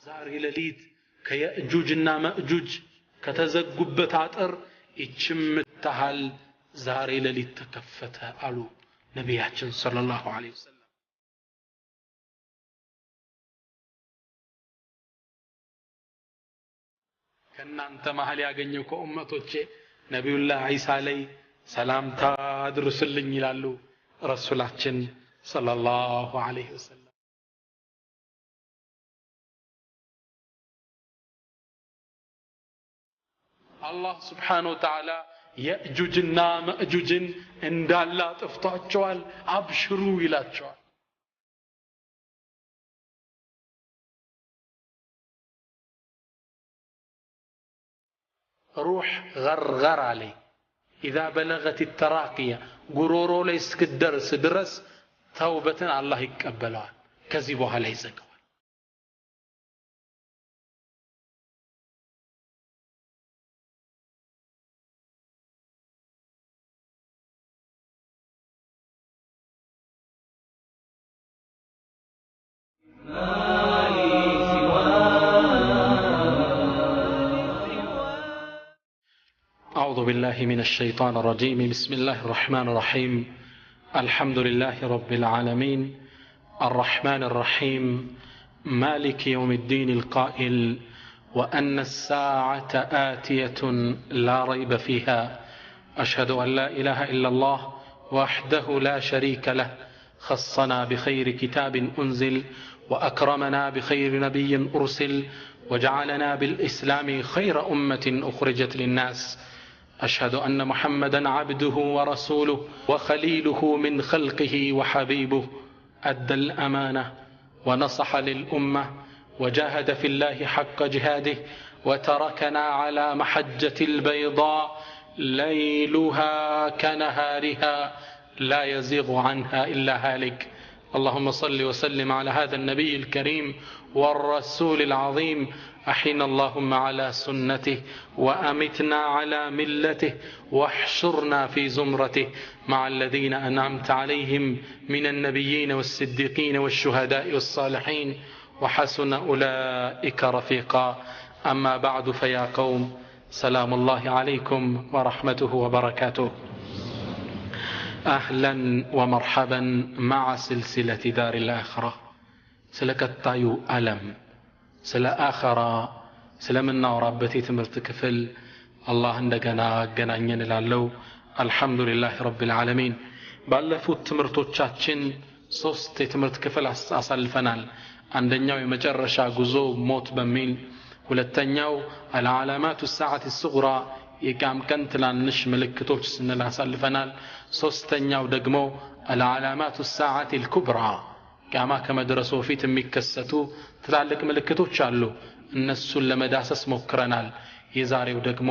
ዛሬ ሌሊት ከየእጁጅና መእጁጅ ከተዘጉበት አጥር እችም ተሃል ዛሬ ሌሊት ተከፈተ አሉ ነብያችን ሰለላሁ ዐለይሂ ወሰለም ከናንተ መሃል ያገኘው ከኡመቶቼ ነብዩላህ ኢሳ ላይ ሰላምታ አድርሱልኝ ይላሉ ረሱላችን ሰለላሁ ዐለይሂ ወሰለም አላህ Subhanahu Wa Ta'ala የእጁጅና መእጁጅን እንዳላ ጥፍቷቸዋል አብሽሩ ይላቸዋል روح غرغر عليه إذا بلغت التراقية غرورو ليس كدرس درس توبة الله يقبلها كذبوها ليس أعوذ بالله من الشيطان الرجيم بسم الله الرحمن الرحيم الحمد لله رب العالمين الرحمن الرحيم مالك يوم الدين القائل وأن الساعة آتية لا ريب فيها أشهد أن لا إله إلا الله وحده لا شريك له خصنا بخير كتاب أنزل وأكرمنا بخير نبي أرسل وجعلنا بالإسلام خير أمة أخرجت للناس أشهد أن محمدًا عبده ورسوله وخليله من خلقه وحبيبه أدى الأمانة ونصح للأمة وجاهد في الله حق جهاده وتركنا على محجة البيضاء ليلها كنهارها لا يزيغ عنها إلا هالك اللهم صل وسلم على هذا النبي الكريم والرسول العظيم أحينا اللهم على سنته وأمتنا على ملته واحشرنا في زمرته مع الذين أنعمت عليهم من النبيين والصديقين والشهداء والصالحين وحسن أولئك رفيقا أما بعد فيا قوم سلام الله عليكم ورحمته وبركاته أهلا ومرحبا مع سلسلة دار الآخرة سلكتايو ألم سلا آخرة سلمنا وربتي تمرت كفل الله عندنا جناين لالو الحمد لله رب العالمين بالفوت تمرتو تشاتشن صوست تمرت كفل أصلفنال عندنا يمجرشا جزو موت بميل ولتنياو العلامات الساعة الصغرى يقام كنت لانش ملكتوش سن الأصلفنال صوستنياو دقمو العلامات الساعة الكبرى كما كمدرسوا في تمكستو ትላልቅ ምልክቶች አሉ እነሱን ለመዳሰስ ሞክረናል የዛሬው ደግሞ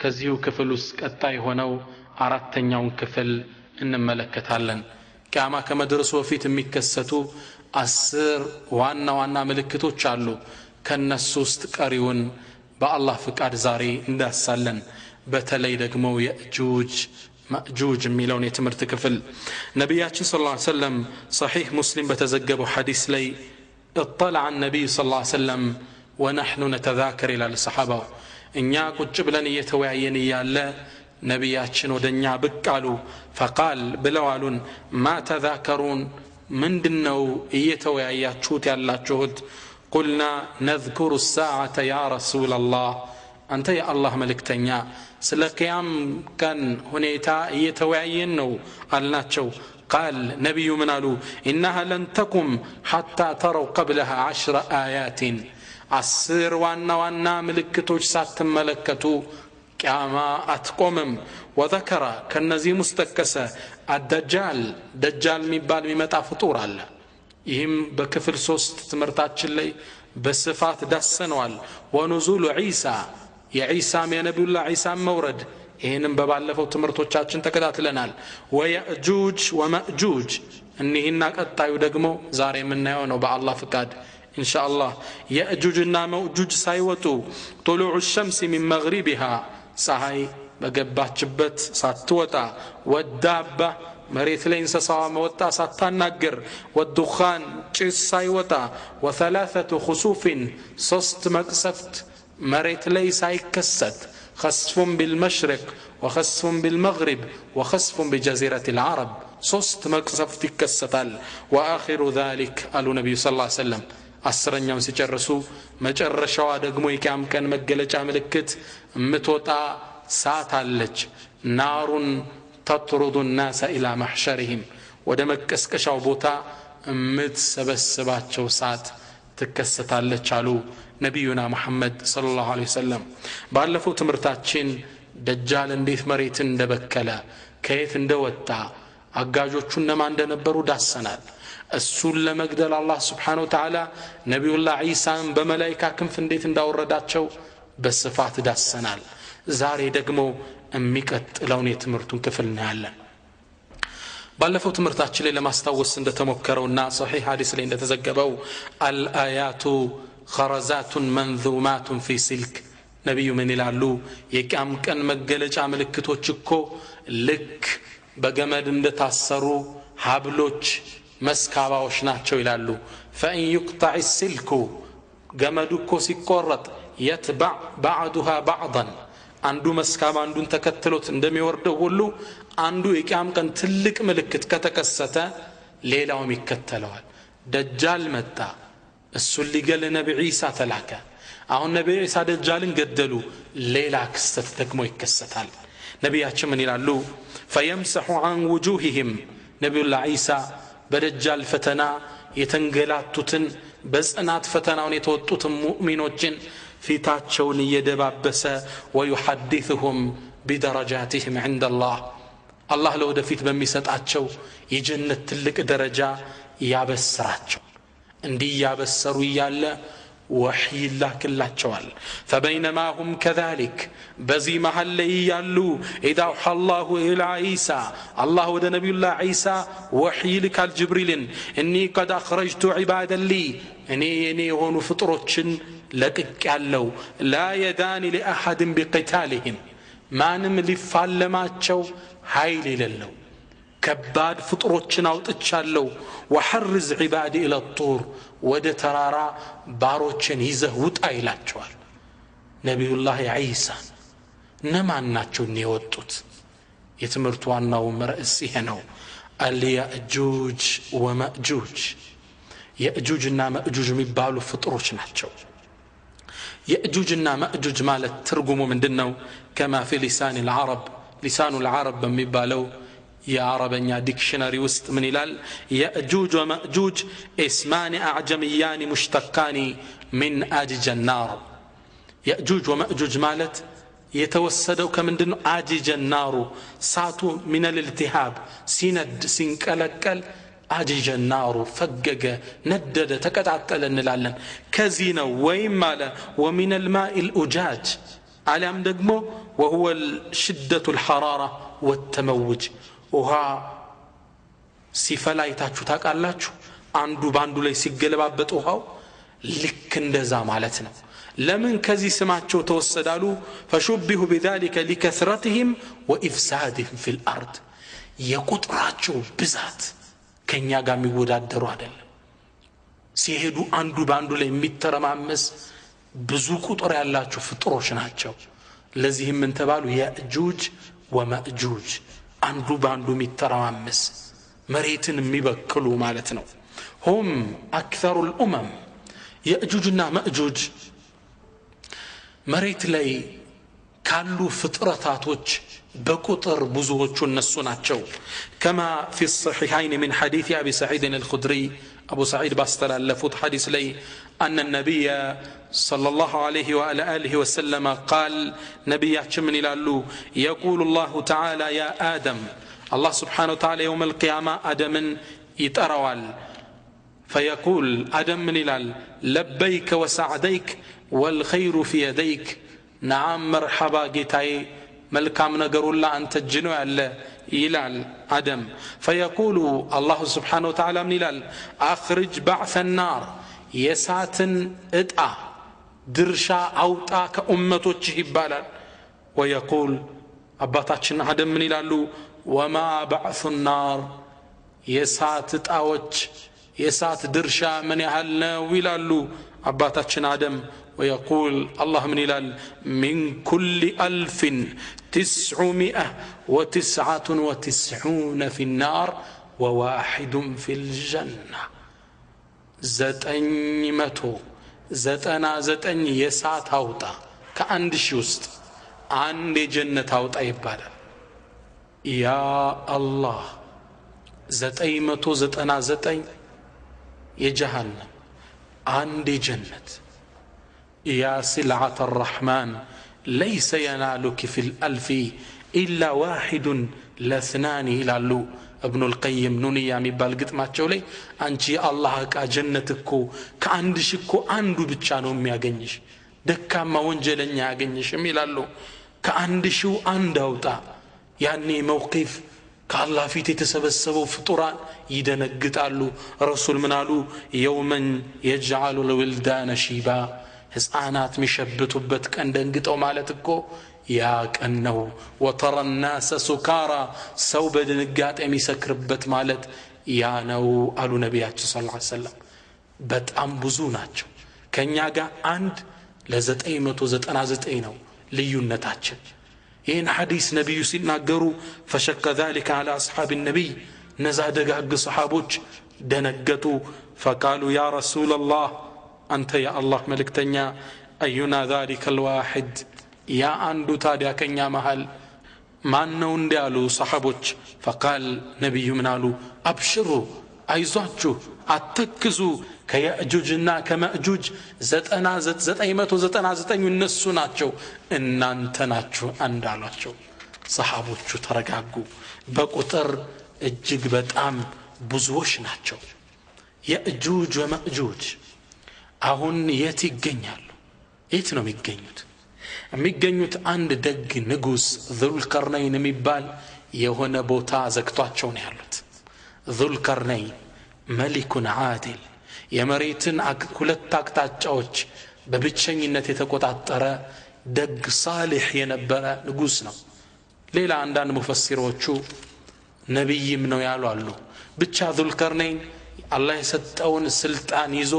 ከዚሁ ክፍል ውስጥ ቀጣይ ሆነው አራተኛውን ክፍል እንመለከታለን ቂያማ ከመድረሱ በፊት የሚከሰቱ 10 ዋና ምልክቶች አሉ ከነሱ ውስጥ ቀሪውን በአላህ ፍቃድ ዛሬ እንዳሳለን በተለይ ደግሞ የእጁጅ ማእጁጅ የሚለውን የትምህርት ክፍል ነብያችን ሰለላሁ ዐለይሂ ወሰለም صحيح مسلم በተዘገበው ሐዲስ ላይ اطلع النبي صلى الله عليه وسلم ونحن نتذاكر إلى الصحابة إنيا قد بلن يتوعين يالا نبياتشن ودنيا بقالوا فقال بلوالون ما تذاكرون من دنو يتوعياتشوت يالا جهد قلنا نذكر الساعة يا رسول الله أنت يا الله ملك تنيا سلقيام كان هنيتا يتوعينو الناتشو قال نبي منالو إنها لن تقم حتى تروا قبلها 10 آيات 10 وانا ملكتوش سات ملكتو كما أتقومم وذكر كالنزي مستكسة الدجال مبال ممتع فطور الله يهم بكفر سوست تمرتاتش اللي بصفات دسنوال ونزول عيسى يا عيسى يا نبي الله عيسى مورد ይሄንም በባለፈው ትምርቶቻችን ተከታትለናል ወየእጁጅ ወመእጁጅ እነዚህና ቀጣዩ ደግሞ ዛሬ የምናየው ነው በአላህ ፍቃድ ኢንሻአላህ የእጁጅና መእጁጅ ሳይወጡ طلوع الشمس من مغربها ፀሐይ በገባችበት ሳትወጣ ወዳባ مريت لين سسوا موتا ساتناجر والدخان ጭስ ሳይወጣ وثلاثه خسوف صست مقصفت مريت لي ሳይከሰት خسف بالمشرق وخسف بالمغرب وخسف بجزيرة العرب صست مقصفت ይከሰታል واخر ذلك قال النبي صلى الله عليه وسلم አስረኛውን ሲጨርሱ መጨረሻዋ ደግሞ የቂያም ቀን መገለጫ ምልክት ምትወጣ ሰዓት አለች ናሩን تطرد الناس الى محشرهم ወደ መቀስቀሻው ቦታ ምትሰበስባቸው ሰዓት ትከሰታለች አሉ ነብዩና መሐመድ ሰለላሁ ዐለይሂ ወሰለም ባለፈው ትምርታችን ደጃል እንዴት መሬትን እንደበከለ ከየት እንደወጣ አጋጆቹ እነማን እንደነበሩ ዳሰናል እሱን ለመግደል አላህ Subhanahu Wa Ta'ala ነብዩላህ ኢሳን በመላእክት ክንፍ እንዴት እንዳወረዳቸው በስፋት ዳሰናል ዛሬ ደግሞ የሚቀጥለውን የትምርቱን ክፍል እናያለን ባለፈው ትምርታችን ላይ ለማስታወስ እንደተሞከረውና ሶሒህ ሐዲስ ላይ እንደተዘገበው አልአያቱ ኸረዛቱን መንዙማቱን ፊ ሲልክ ነብዩ ምን ይላሉ የቂያም ቀን መገለጫ ምልክቶች እኮ ልክ በገመድ እንደታሰሩ ሀብሎች መስካባዎች ናቸው ይላሉ فإن يقطع السلك ገመዱ እኮ ሲቆረጥ يتبع بعضها بعضا አንዱ መስካባ አንዱን ተከትሎት እንደሚወርደው ሁሉ አንዱ የቂያም ቀን ትልቅ ምልክት ከተከሰተ ሌላውም ይከተለዋል ደጃል መጣ እሱ ሊገል ነብዩ ኢሳ ተላከ አሁን ነብዩ ኢሳ ደጃልን ገደሉ ሌላ ክስተት ደግሞ ይከሰታል ነብያችን ምን ይላሉ فيمسح عن وجوههم ነብዩላህ ኢሳ በደጃል ፈተና የተንገላቱትን በጽናት ፈተናውን የተወጡትን ሙእሚኖችን ፊታቸውን እየደባበሰ ويحدثهم بدرجاتهم عند الله الله ለወደፊት በሚሰጣቸው የጀነት ትልቅ ደረጃ ያበስራቸው እንዲህ ያበሰሩ ይያለ وحي الله كلاچوال فبينما هم كذلك بزي محل يالو اذا اوحى الله الى عيسى الله ود نبي الله عيسى وحي لك الجبريل اني قد اخرجت عبادا لي اني هونو فطروچن لقق يالو لا يدان لاحد بقتالهم ማንም ሊፋለማቸው ኃይል የሌለው ከባድ ፍጥሮችን አውጥቻለሁ وحرز عبادي الى الطور ወደ ተራራ ባሮችን ይዘህ ውጣ ይላቸዋል ነብዩላህ ኢሳ ነማን ናቸው የወጡት የትምርቱ ዋናው ርዕስ ይሄ ነው አልያጁጅ ወማጁጅ ያጁጅና ማጁጅ የሚባሉ ፍጥሮች ናቸው ያጁጅና ማጁጅ ማለት ትርጉሙ ምንድነው كما في لسان العرب لسان العرب በሚባለው የአረበኛ ዲክሽነሪ ውስጥ ምን ይላል ያጁጅ ወማጁጅ اسمان اعجميان مشتقان من اجج النار ያጁጅ ወማጁጅ ማለት የተወሰደው ከምንድነው አጅጀ النار ሳቱ من الالتهاب ሲነድ ሲንቀለቀል አጅጀ النار ፈገገ ነደደ ተቀጣጠለ እንላለን ከዚህ ነው ወይም ማለ ومن الماء الأجاج علام ደግሞ وهو شدة الحرارة والتموج ውሃ ሲፈላ አይታችሁ ታውቃላችሁ አንዱ ባንዱ ላይ ሲገለባበጥ ውሃው ልክ እንደዛ ማለት ነው ለምን ከዚህ ስማቸው ተወሰዳሉ فشبه بذلك لكثرتهم وافسادهم في الارض የቁጥራቸው ብዛት ከኛ ጋር የሚወዳደሩ አይደለም ሲሄዱ አንዱ ባንዱ ላይ የሚተረማመስ ብዙ ቁጥር ያላቸው ፍጥሮች ናቸው ለዚህም ምን ተባሉ ያጁጅ ወማጁጅ አንዱ ባንዱ የሚተረማመስ መሬትን የሚበክሉ ማለት ነው هم اكثر الامم ያጁጅና ማጁጅ መሬት ላይ ካሉ ፍጥረታቶች በቁጥር ብዙዎቹ እነሱ ናቸው كما في الصحيحين من حديث ابي سعيد الخدري ابو سعيد باستلفت حديث لي ان النبي صلى الله عليه وعلى اله وسلم قال نبياتنا من يلالو يقول الله تعالى يا ادم الله سبحانه وتعالى يوم القيامه ادم يتروال فيقول ادم من يلال لبيك وسعديك والخير في يديك نعم مرحبا جيتاي መልካም ነገሩላ አንተ ጅኖ ያለ ይላል አደም فيقول الله سبحانه وتعالى من ይላል اخرج بعث النار የሳትን እጣ ድርሻ አውጣ ከኡመቶች ይባላል ويقول አባታችን አደም ምን ይላሉ وما بعث النار የሳት ጣዎች የሳት ድርሻ ምን ያህል ነው ይላሉ አባታችን አደም ويقول الله من إلال من كل 1999 في النار وواحد في الجنة 999 የሳት አውጣ ከአንድ ሺህ ውስጥ አንድ የጀነት አውጣ ይባላል ያ አላህ 999 የጀሃነም አንድ የጀነት يا سلعة الرحمن ليس ينالك في الألف إلا واحد لاثنان ይላሉ ابن القيم ኑንያ የሚባል ግጥማቸው ላይ አንቺ አላህ ጀነትኮ ከአንድ ሺህ እኮ አንዱ ብቻ ነው የሚያገኝሽ ደካማ ወንጀለኛ ያገኝሽም ይላሉ ከአንድ ሺው አንድ አውጣ ያኔ መውቂፍ ከአላህ ፊት የተሰበሰበው ፍጡራን ይደነግጣሉ ረሱል ምን አሉ የውመን يجعل الولدان شيبا ሕፃናት የሚሸብቱበት ቀን ደንግጠው ማለት እኮ ያ ቀን ነው وترى الناس سكارى ሰው በድንጋጤ የሚሰክርበት ማለት ያ ነው አሉ ነብያችን ሰለላሁ ዐለይሂ ወሰለም በጣም ብዙ ናቸው ከኛ ጋር አንድ ለ999 ነው ልዩነታችን ይህን ሐዲስ ነብዩ ሲናገሩ فشك ذلك على اصحاب النبي ነዛ ደጋግ ሰሃቦች ደነገጡ فقالوا يا رسول الله أنت يا الله ملكتنيا أينا ذلك الواحد يا أندو تاديا كنيا محل ما نون ديالو صحابوش فقال نبي منالو أبشروا أيزوجو أتكزوا كيأجوجنا كمأجوج زت أيمتو زت ينسو ناتشو إن أنت ناتشو أندالاتشو صحابوشو ترقاقو بقطر الجيق بتأم بزوش ناتشو يأجوج ومأجوج አሁን የት ይገኛሉ የት ነው የሚገኙት አንድ ደግ ንጉስ ዙልቀርነይን የሚባል የሆነ ቦታ ዘግቷቸው ነው ያሉት ዙልቀርነይን መሊኩን ዓዲል የመሬትን ሁለት አቅጣጫዎች በብቸኝነት የተቆጣጠረ ደግ ሳሊህ የነበረ ንጉስ ነው ሌላ አንዳንድ ሙፈሲሮቹ ነብይም ነው ያሉ አሉ ብቻ ዙልቀርነይን አላህ የሰጠውን ስልጣን ይዞ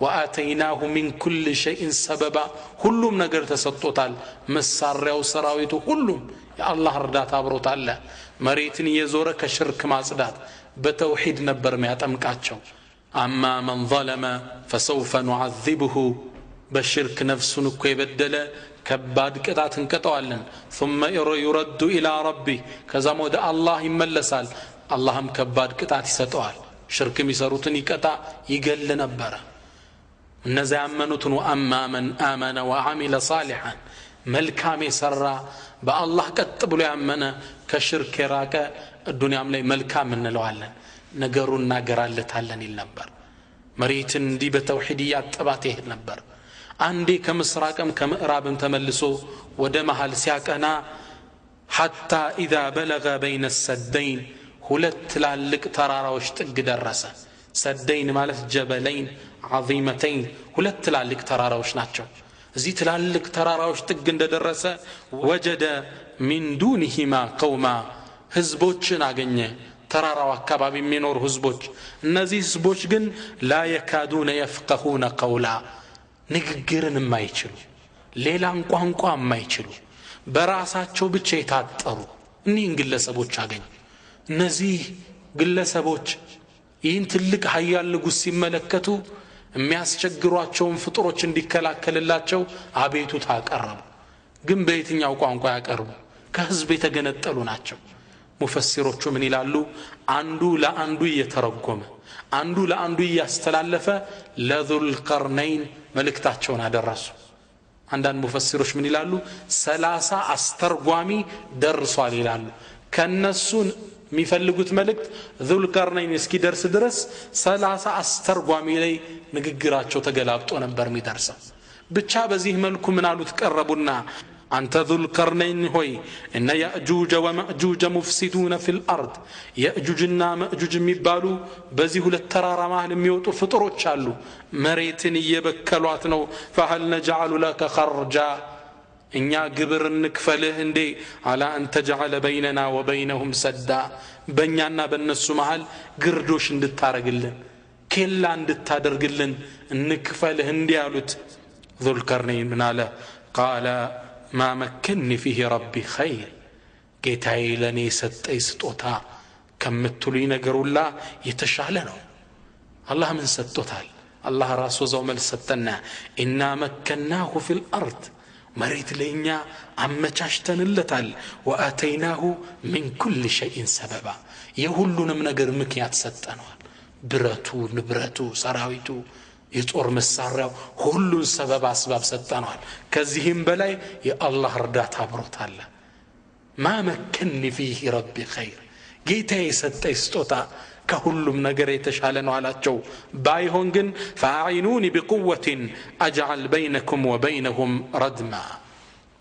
وآتيناه من كل شيء سببا ሁሉም ነገር ተሰጥቶታል መሳሪያው ሰራዊቱ ሁሉም የአላህ እርዳታ አብሮት አለ መሬትን የዞረ ከሽርክ ማጽዳት በተውሂድ ነበር የሚያጠምቃቸው اما من ظلم فسوف نعذبه በሽርክ ነፍሱን እኮ የበደለ ከባድ ቅጣት እንቀጣዋለን ثم يرد الى ربه ከዛም ወደ አላህ ይመለሳል አላህም ከባድ ቅጣት ይሰጠዋል ሽርክ የሚሰሩትን ይቀጣ ይገል ነበር እነዚያ ያመኑትን وأما من آمن وعمل صالحا መልካም የሰራ በአላህ ቀጥ ብሎ ያመነ ከሽርክ የራቀ ዱንያም ላይ መልካም እንለዋለን ነገሩን እናገራለታለን ይል ነበር መሬትን እንዲህ በተውሂድ ያጠባት ይሄድ ነበር አንዴ ከምስራቅም ከምዕራብም ተመልሶ ወደ መሃል ሲያቀና حتى إذا بلغ بين السدين ሁለት ትላልቅ ተራራዎች ጥግ ደረሰ ሰደይን ማለት ጀበለይን عظيمتين ሁለት ትላልቅ ተራራዎች ናቸው እዚህ ትላልቅ ተራራዎች ጥግ እንደደረሰ وجد من دونهما قوما ህዝቦችን አገኘ ተራራው አካባቢ የሚኖር ህዝቦች እነዚህ ህዝቦች ግን لا يكادون يفقهون قولا ንግግርን የማይችሉ ሌላን ቋንቋ የማይችሉ በራሳቸው ብቻ የታጠሩ እኒህን ግለሰቦች አገኘ እነዚህ ግለሰቦች ይህን ትልቅ ኃያል ንጉስ ሲመለከቱ የሚያስቸግሯቸውን ፍጡሮች እንዲከላከልላቸው አቤቱታ አቀረቡ ግን በየትኛው ቋንቋ ያቀርቡ ከህዝብ የተገነጠሉ ናቸው ሙፈሲሮቹ ምን ይላሉ አንዱ ለአንዱ እየተረጎመ አንዱ ለአንዱ እያስተላለፈ ለዙልቀርነይን መልእክታቸውን አደረሱ አንዳንድ ሙፈሲሮች ምን ይላሉ 30 አስተርጓሚ ደርሷል ይላሉ ከነሱን የሚፈልጉት መልእክት ዙልቀርነይን እስኪደርስ ድረስ 30 አስተርጓሚ ላይ ንግግራቸው ተገላብጦ ነበር የሚደርሰው ብቻ በዚህ መልኩ ምን አሉት ቀረቡና አንተ ዙልቀርነይን ሆይ እነ ያእጁጅ ወማእጁጅ ሙፍሲዱን ፊል አርድ ያእጁጅና ማእጁጅ የሚባሉ በዚህ ሁለት ተራራ መሃል የሚወጡ ፍጡሮች አሉ መሬትን እየበከሏት ነው فهل نجعل لك خرجا እኛ ግብር እንክፈልህ እንዴ አላ አን ተجعل بيننا وبينهم سدا በእኛና በእነሱ መሃል ግርዶሽ እንድታረግልን ኬላ እንድታደርግልን እንክፈልህ እንዴ አሉት ذو القرنين ምን አለ قال ما مكنني فيه ربي خير ጌታዬ ለኔ ሰጠኝ ስጦታ ከምትሉኝ ነገር ሁላ የተሻለ ነው አላህ ምን ሰጥቶታል አላህ ራሱ ዘው መልስ ሰጠና ኢና መከናሁ ፊል አርድ መሬት ለኛ አመቻችተንለታል ወአተይናሁ ሚን ኩል ሸይን ሰበባ የሁሉንም ነገር ምክንያት ሰጠነዋል ብረቱ ንብረቱ ሰራዊቱ የጦር መሳሪያው ሁሉን ሰበብ አስባብ ሰጠነዋል ከዚህም በላይ የአላህ እርዳታ አብሮታል ما مكنني فيه ربي خير ጌታዬ ሰጠኝ ስጦታ ከሁሉም ነገር የተሻለ ነው አላቸው ባይሆን ግን فاعينوني بقوة اجعل بينكم وبينهم ردما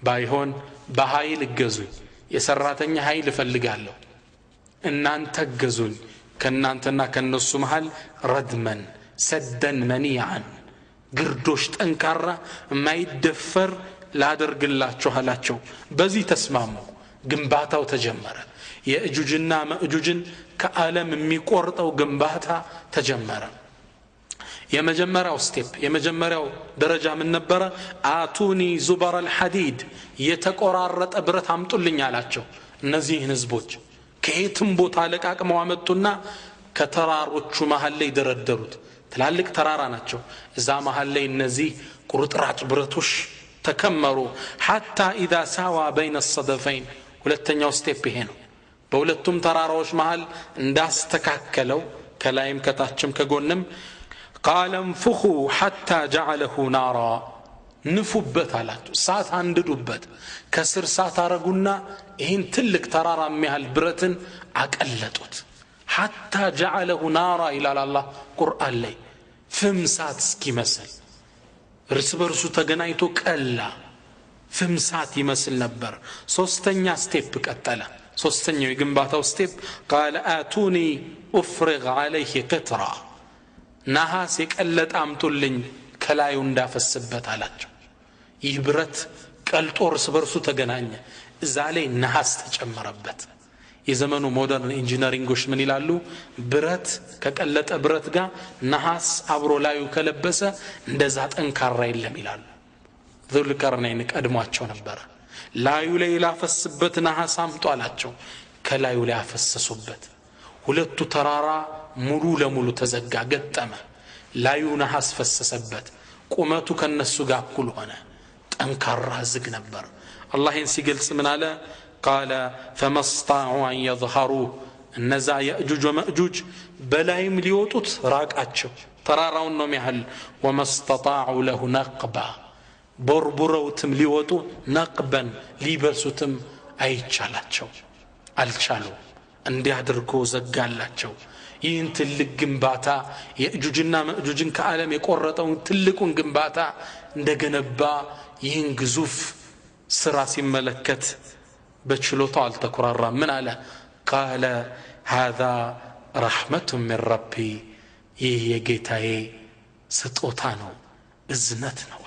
ባይሆን በኃይል ገዙኝ የሰራተኛ ኃይል ፈልጋለሁ እናንተ ገዙኝ ከናንተና ከነሱ መሃል ረድመን ሰደን መኒዓን ግርዶሽ ጠንካራ ማይደፈር ላደርግላችሁ አላቸው በዚህ ተስማሙ ግንባታው ተጀመረ የእጁጅና ማእጁጅን ከዓለም የሚቆርጠው ግንባታ ተጀመረ የመጀመሪያው ስቴፕ የመጀመሪያው ደረጃ ምን ነበር አቱኒ ዙበር الحديد የተቆራረጠ ብረት አምጡልኝ አላቸው እነዚህን ህዝቦች ከየትም ቦታ ለቃቅመው አመጡና ከተራሮቹ መሃል ላይ ደረደሩት ትላልቅ ተራራ ናቸው እዛ መሃል ላይ እነዚህ ቁርጥራጭ ብረቶች ተከመሩ حتى اذا ساوا بين الصدفين ሁለተኛው ስቴፕ ይሄ ነው በሁለቱም ተራራዎች መሃል እንዳስተካከለው ከላይም ከታችም ከጎንም قال انفخوا حتى جعله نارا ንፉበት አላቸው ሳት አንድዱበት ከስር ሳት አረጉና ይሄን ትልቅ ተራራ የሚያህል ብረትን አቀለጡት حتى جعله نارا الى الله ቁርአን ላይ ፍም ሳት እስኪመስል እርስ በርሱ ተገናኝቶ ቀላ ፍም ሳት ይመስል ነበር ሶስተኛ ስቴፕ ቀጠለ ሶስተኛው የግንባታው ስቴፕ قال اتوني افرغ عليه قطرا ነሐስ የቀለጠ አምጡልኝ ከላዩ እንዳፈስበት አላቸው ይህ ብረት ቀልጦ እርስ በርሱ ተገናኘ እዛ ላይ ነሐስ ተጨመረበት የዘመኑ ሞደርን ኢንጂነሪንጎች ምን ይላሉ ብረት ከቀለጠ ብረት ጋር ነሐስ አብሮ ላዩ ከለበሰ እንደዛ ጠንካራ የለም ይላሉ ذل القرنين ቀድሟቸው ነበር ላዩ ላይ ላፈስበት ነሐስ አምጡ አላቸው ከላዩ ላይ አፈሰሱበት ሁለቱ ተራራ ሙሉ ለሙሉ ተዘጋ ገጠመ ላዩ ነሐስ ፈሰሰበት ቁመቱ ከነሱ ጋር እኩል ሆነ ጠንካራ ዝግ ነበር አላህን ሲገልጽ ምን አለ قال فما استطاعوا ان يظهروا እነዛ ያእጁጅ ወማእጁጅ በላይም ሊወጡት ራቃቸው ተራራውን ነው የሚያህል وما استطاعوا له نقبا ቦርቡረውትም ሊወጡ ነቅበን ሊበሱትም አይቻላቸው አልቻሉ እንዲያድርጎ ዘጋላቸው ይህን ትልቅ ግንባታ የእጁጅና ማእጁጅን ከዓለም የቆረጠውን ትልቁን ግንባታ እንደገነባ ይህን ግዙፍ ስራ ሲመለከት በችሎታው አልተኩራራም ምን አለ قال هذا رحمة من ربي ይህ የጌታዬ ስጦታ ነው እዝነት ነው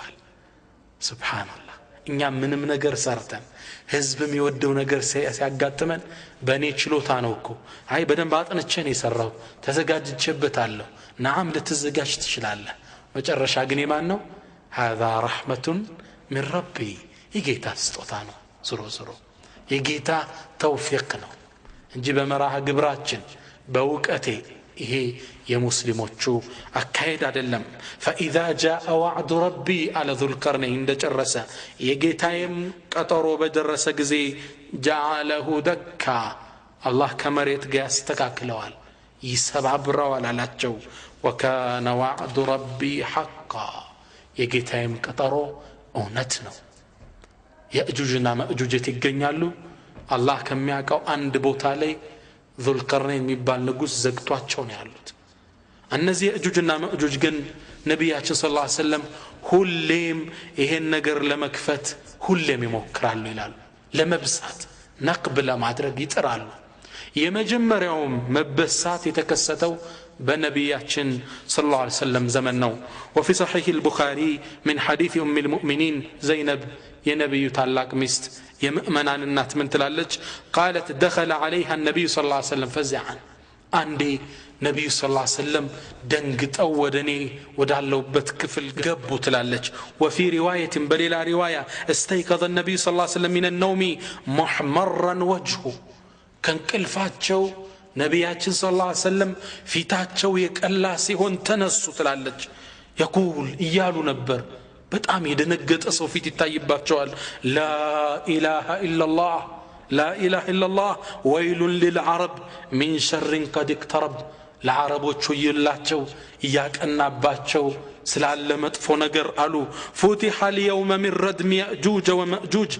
ሱብሃንአላህ እኛ ምንም ነገር ሰርተን ህዝብም ይወደው ነገር ሲያጋጥመን በእኔ ችሎታ ነው እኮ አይ በደንብ አጥንቼን የሰራው ተዘጋጅቼበታለሁ ናም ልትዘጋጅ ትችላለህ መጨረሻ ግን የማን ነው هذا رحمة من ربي የጌታ ስጦታ ነው ዙሮ የጌታ ተውፊቅ ነው እንጂ በመራህ ግብራችን በውቀቴ ይሄ የሙስሊሞቹ አካሄድ አይደለም فاذا جاء وعد ربي على ذو القرنين እንደጨረሰ የጌታዬም ቀጠሮ በደረሰ ጊዜ جعله دكا الله ከመሬት ጋር ያስተካክለዋል ይሰባብረዋል አላቸው وكان وعد ربي حقا የጌታዬም ቀጠሮ እውነት ነው ያእጁጅና ማእጁጅት ይገኛሉ አላህ ከሚያውቀው አንድ ቦታ ላይ ذو القرنين የሚባል ንጉስ ዘግቷቸው ነው ያሉት እነዚህ ያእጁጅና ማእጁጅ ግን ነብያችን ሰለላሁ ዐለይሂ ወሰለም ሁሌም ይሄን ነገር ለመክፈት ሁሌም ይሞክራሉ ይላሉ ለመብሳት ነቅብ ለማድረግ ይጥራሉ የመጀመሪያው መበሳት የተከሰተው በነብያችን ሰለላሁ ዐለይሂ ወሰለም ዘመን ነው وفي صحيح البخاري من حديث ام المؤمنين زينب የነብዩ ታላቅ ሚስት የምእመናን እናት ምን ትላለች قالت دخل عليها النبي صلى الله عليه وسلم فزعا አንዴ ነብዩ ሰለላሁ ዐለይሂ ወሰለም ደንግጠው ወደኔ ወዳለውበት ክፍል ገቡ ትላለች وفي روايه በሌላ ሪዋያ استيقظ النبي صلى الله عليه وسلم من النوم محمرا وجهه ከንቅልፋቸው ነብያችን ሰለላሁ ዐለይሂ ወሰለም ፊታቸው የቀላ ሲሆን ተነሱ ትላለች يقول እያሉ ነበር በጣም የደነገጠ ሰው ፊት ይታይባቸዋል لا اله الا الله لا اله الا الله ويل للعرب من شر قد اقترب ለዓረቦቹ ይላቸው ያቀናባቸው ስላለ መጥፎ ነገር አሉ فتح اليوم من ردم ياجوج وماجوج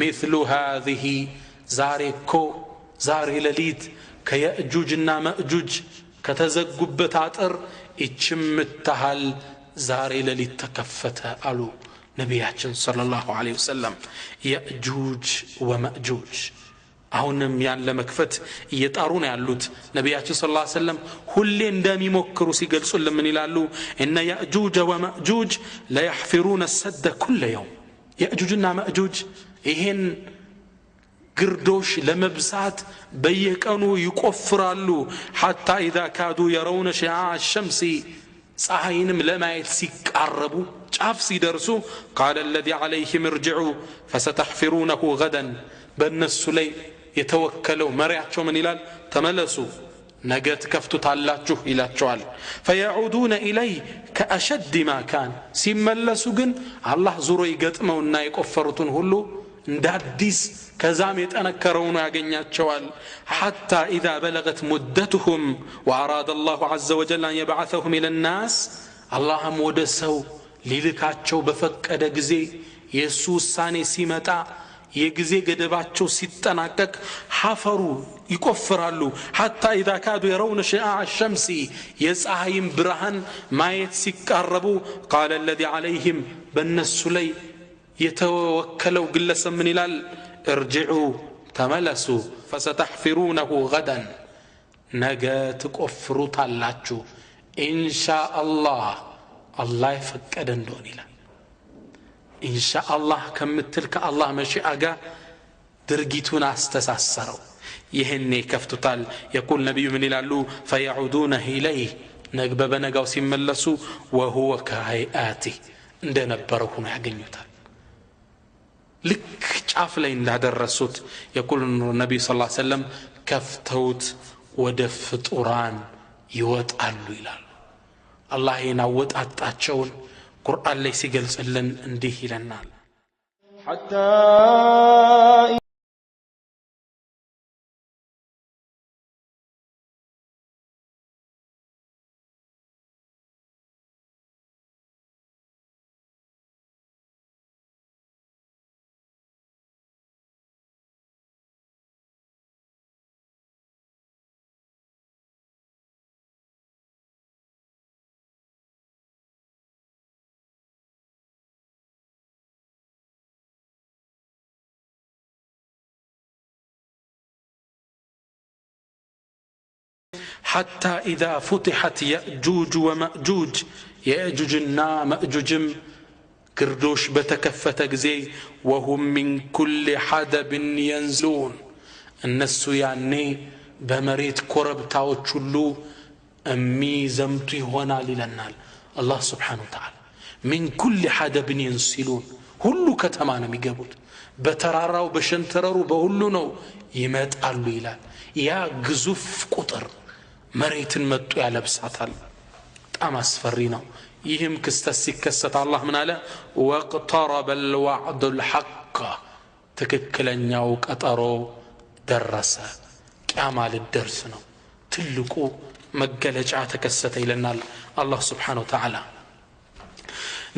مثل هذه ዛሬ ሌሊት ከያእጁጅና ማእጁጅ ከተዘጉበት አጥር እችምታሃል ዛሬ ሌሊት ተከፈተ አሉ ነብያችን ሰለላሁ ዐለይሂ ወሰለም ያእጁጅ ወማእጁጅ አሁንም ያን ለመክፈት እየጣሩ ነው ያሉት ነብያችን ሰለላሁ ዐለይሂ ወሰለም ሁሌ እንደሚሞክሩ ሲገልጹልን ምን ይላሉ እነ ያእጁጅ ወማእጁጅ لا يحفرون السد كل يوم ያእጁጅና ማእጁጅ ይሄን ግርዶሽ ለመብሳት በየቀኑ ይቆፍራሉ حتى اذا كادوا يرون شعاع الشمس ፀሐይንም ለማየት ሲቃረቡ ጫፍ ሲደርሱ قال الذي عليهم ارجعوا فستحفرونه غدا በእነሱ ላይ የተወከለው መሪያቸው ምን ይላል ተመለሱ ነገ ትከፍቱታላችሁ ይላቸዋል فيعودون اليه كاشد ما كان ሲመለሱ ግን አላህ ዙሮ ይገጥመውና የቆፈሩትን ሁሉ እንዳዲስ ከዛም የጠነከረው ነው ያገኛቸዋል حتى اذا بلغت مدتهم واراد الله عز وجل ان يبعثهم الى الناس اللهم ودسوا ሊልካቸው በፈቀደ ጊዜ የሱ ውሳኔ ሲመጣ የጊዜ ገደባቸው ሲጠናቀቅ ሐፈሩ ይቆፍራሉ حتى اذا كادوا يرون شعاع الشمس የፀሐይን ብርሃን ማየት ሲቃረቡ قال الذي عليهم በእነሱ ላይ የተወከለው ግለሰብ ምን ይላል ارجعوا تملسوا فستحفرونه غدا ነገ ትቆፍሩታላችሁ ان شاء الله الله يفقد እንደሆነ ይላል ان شاء الله ከምትል ከአላህ መሺአ ጋር ድርጊቱን አስተሳሰረው ይሄኔ ከፍቱታል يقول ነብዩ ምን ይላሉ فيعودون اليه ነገ በነጋው ሲመለሱ وهو كهيئاته እንደነበረው ሆኖ ያገኙታል ልክ ጫፍ ላይ እንዳደረሱት يقول النبي صلى الله عليه وسلم ከፍተውት ወደ ፍጡራን ይወጣሉ ይላል አላህ ይናወጣጣቸውን ቁርአን ላይ ሲገልጽልን እንዲህ ይለናል حتى حتى إذا فتحت يأجوج ومأجوج يأجوجنا مأجوجم كردوش بتكفت جزي وهم من كل حدب ينزلون الناس يعني بمريت كرب تاوتشلو أمي زمتي هنا للنال الله سبحانه وتعالى من كل حدب ينسلون هلو كتمانا ميقبوت بترارو بشنترارو بهلو نو يمات قالوا إلى يا جزوف قطر مريتن متو ያለብሳታል በጣም አስፈሪ ነው ይህም ክስተት ሲከሰት አላህ ምን አለ وقترب الوعد الحق ትክክለኛው ቀጠሮ ደረሰ ቂያማ ልደርስ ነው ትልቁ መገለጫ ተከሰተ ይለናል አላህ Subhanahu Wa Ta'ala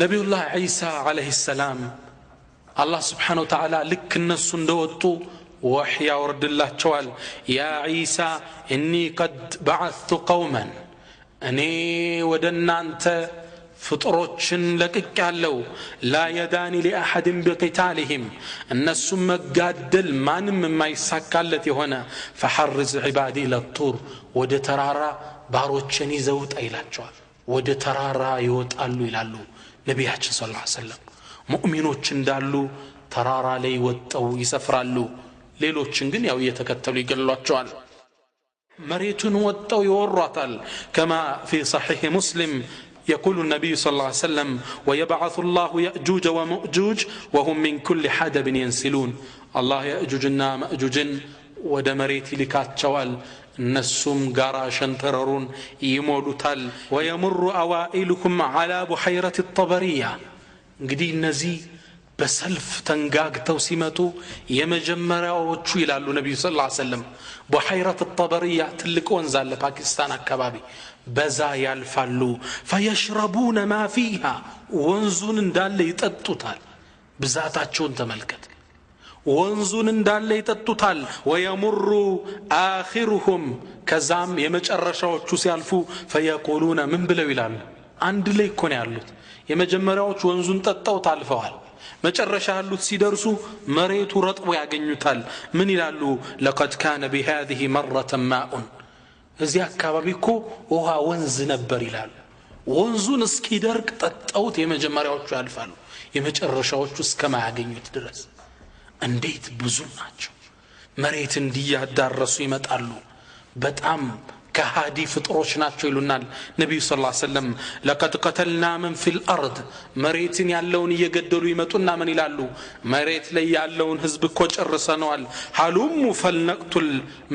ነብዩላህ ዒሳ አለይሂ ሰላም አላህ Subhanahu Wa Ta'ala ልክ እነሱ እንደወጡ وحي ورد الله شوال يا عيسى إني قد بعثت قوما أني ودنا أنت فطروتشن لك قالوا لا يداني لأحد بقتالهم الناس مقادل ما يسكالتي هنا فحرز عبادي للطور ودترارا باروتشن يزوت أيلات شوال ودترارا يوت قالوا يلالو نبياتش صلى الله عليه وسلم مؤمنوتشن دالو ተራራ ላይ ወጣው ይሰፍራሉ ሌሎችን ግን ያው እየተከተሉ ይገሏቸዋል مريتون وطو يورطال كما في صحيح مسلم يقول النبي صلى الله عليه وسلم ويبعث الله يأجوج ومأجوج وهم من كل حدب ينسلون الله يأجوجنا مأجوجن ወደ መሬት ይልካቸዋል እነሱም ጋራ ሸንተረሩን ይሞሉታል ويمر اوائلكم على بحيرة الطبرية እንግዲህ እነዚህ በሰልፍ ተንጋግተው ሲመጡ የመጀመሪያዎቹ ይላሉ ነብዩ ሰለላሁ ዐለይሂ ወሰለም بحيرة الطبرية ትልቅ ወንዝ አለ ፓኪስታን አካባቢ በዛ ያልፋሉ فيشربون ما فيها ወንዙን እንዳለ ይጠጡታል ብዛታቸውን ተመልከት ወንዙን እንዳለ ይጠጡታል ويمر آخرهم ከዛም የመጨረሻዎቹ ሲያልፉ فيقولون ምን ብለው ይላሉ አንድ ላይ እኮ ነው ያሉት የመጀመሪያዎቹ ወንዙን ጠጣው ታልፈዋል መጨረሻ ያሉት ሲደርሱ መሬቱ ረጥቦ ያገኙታል ምን ይላሉ لقد كان بهذه مرة ماء እዚህ አካባቢ እኮ ውሃ ወንዝ ነበር ይላሉ ወንዙን እስኪደርቅ ጠጣውት የመጀመሪያዎቹ ያልፋሉ የመጨረሻዎቹ እስከማያገኙት ድረስ እንዴት ብዙ ናቸው መሬት እንዲያዳረሱ ይመጣሉ በጣም ከሃዲ ፍጥሮች ናቸው ይሉናል ነብዩ ሰለላሁ ዐለይሂ ወሰለም لقد قتلنا من في الارض መሬትን ያለውን እየገደሉ ይመጡና ምን ይላሉ መሬት ላይ ያለውን ህዝብ እኮ ጨርሰናል ሐሉሙ فلنقتل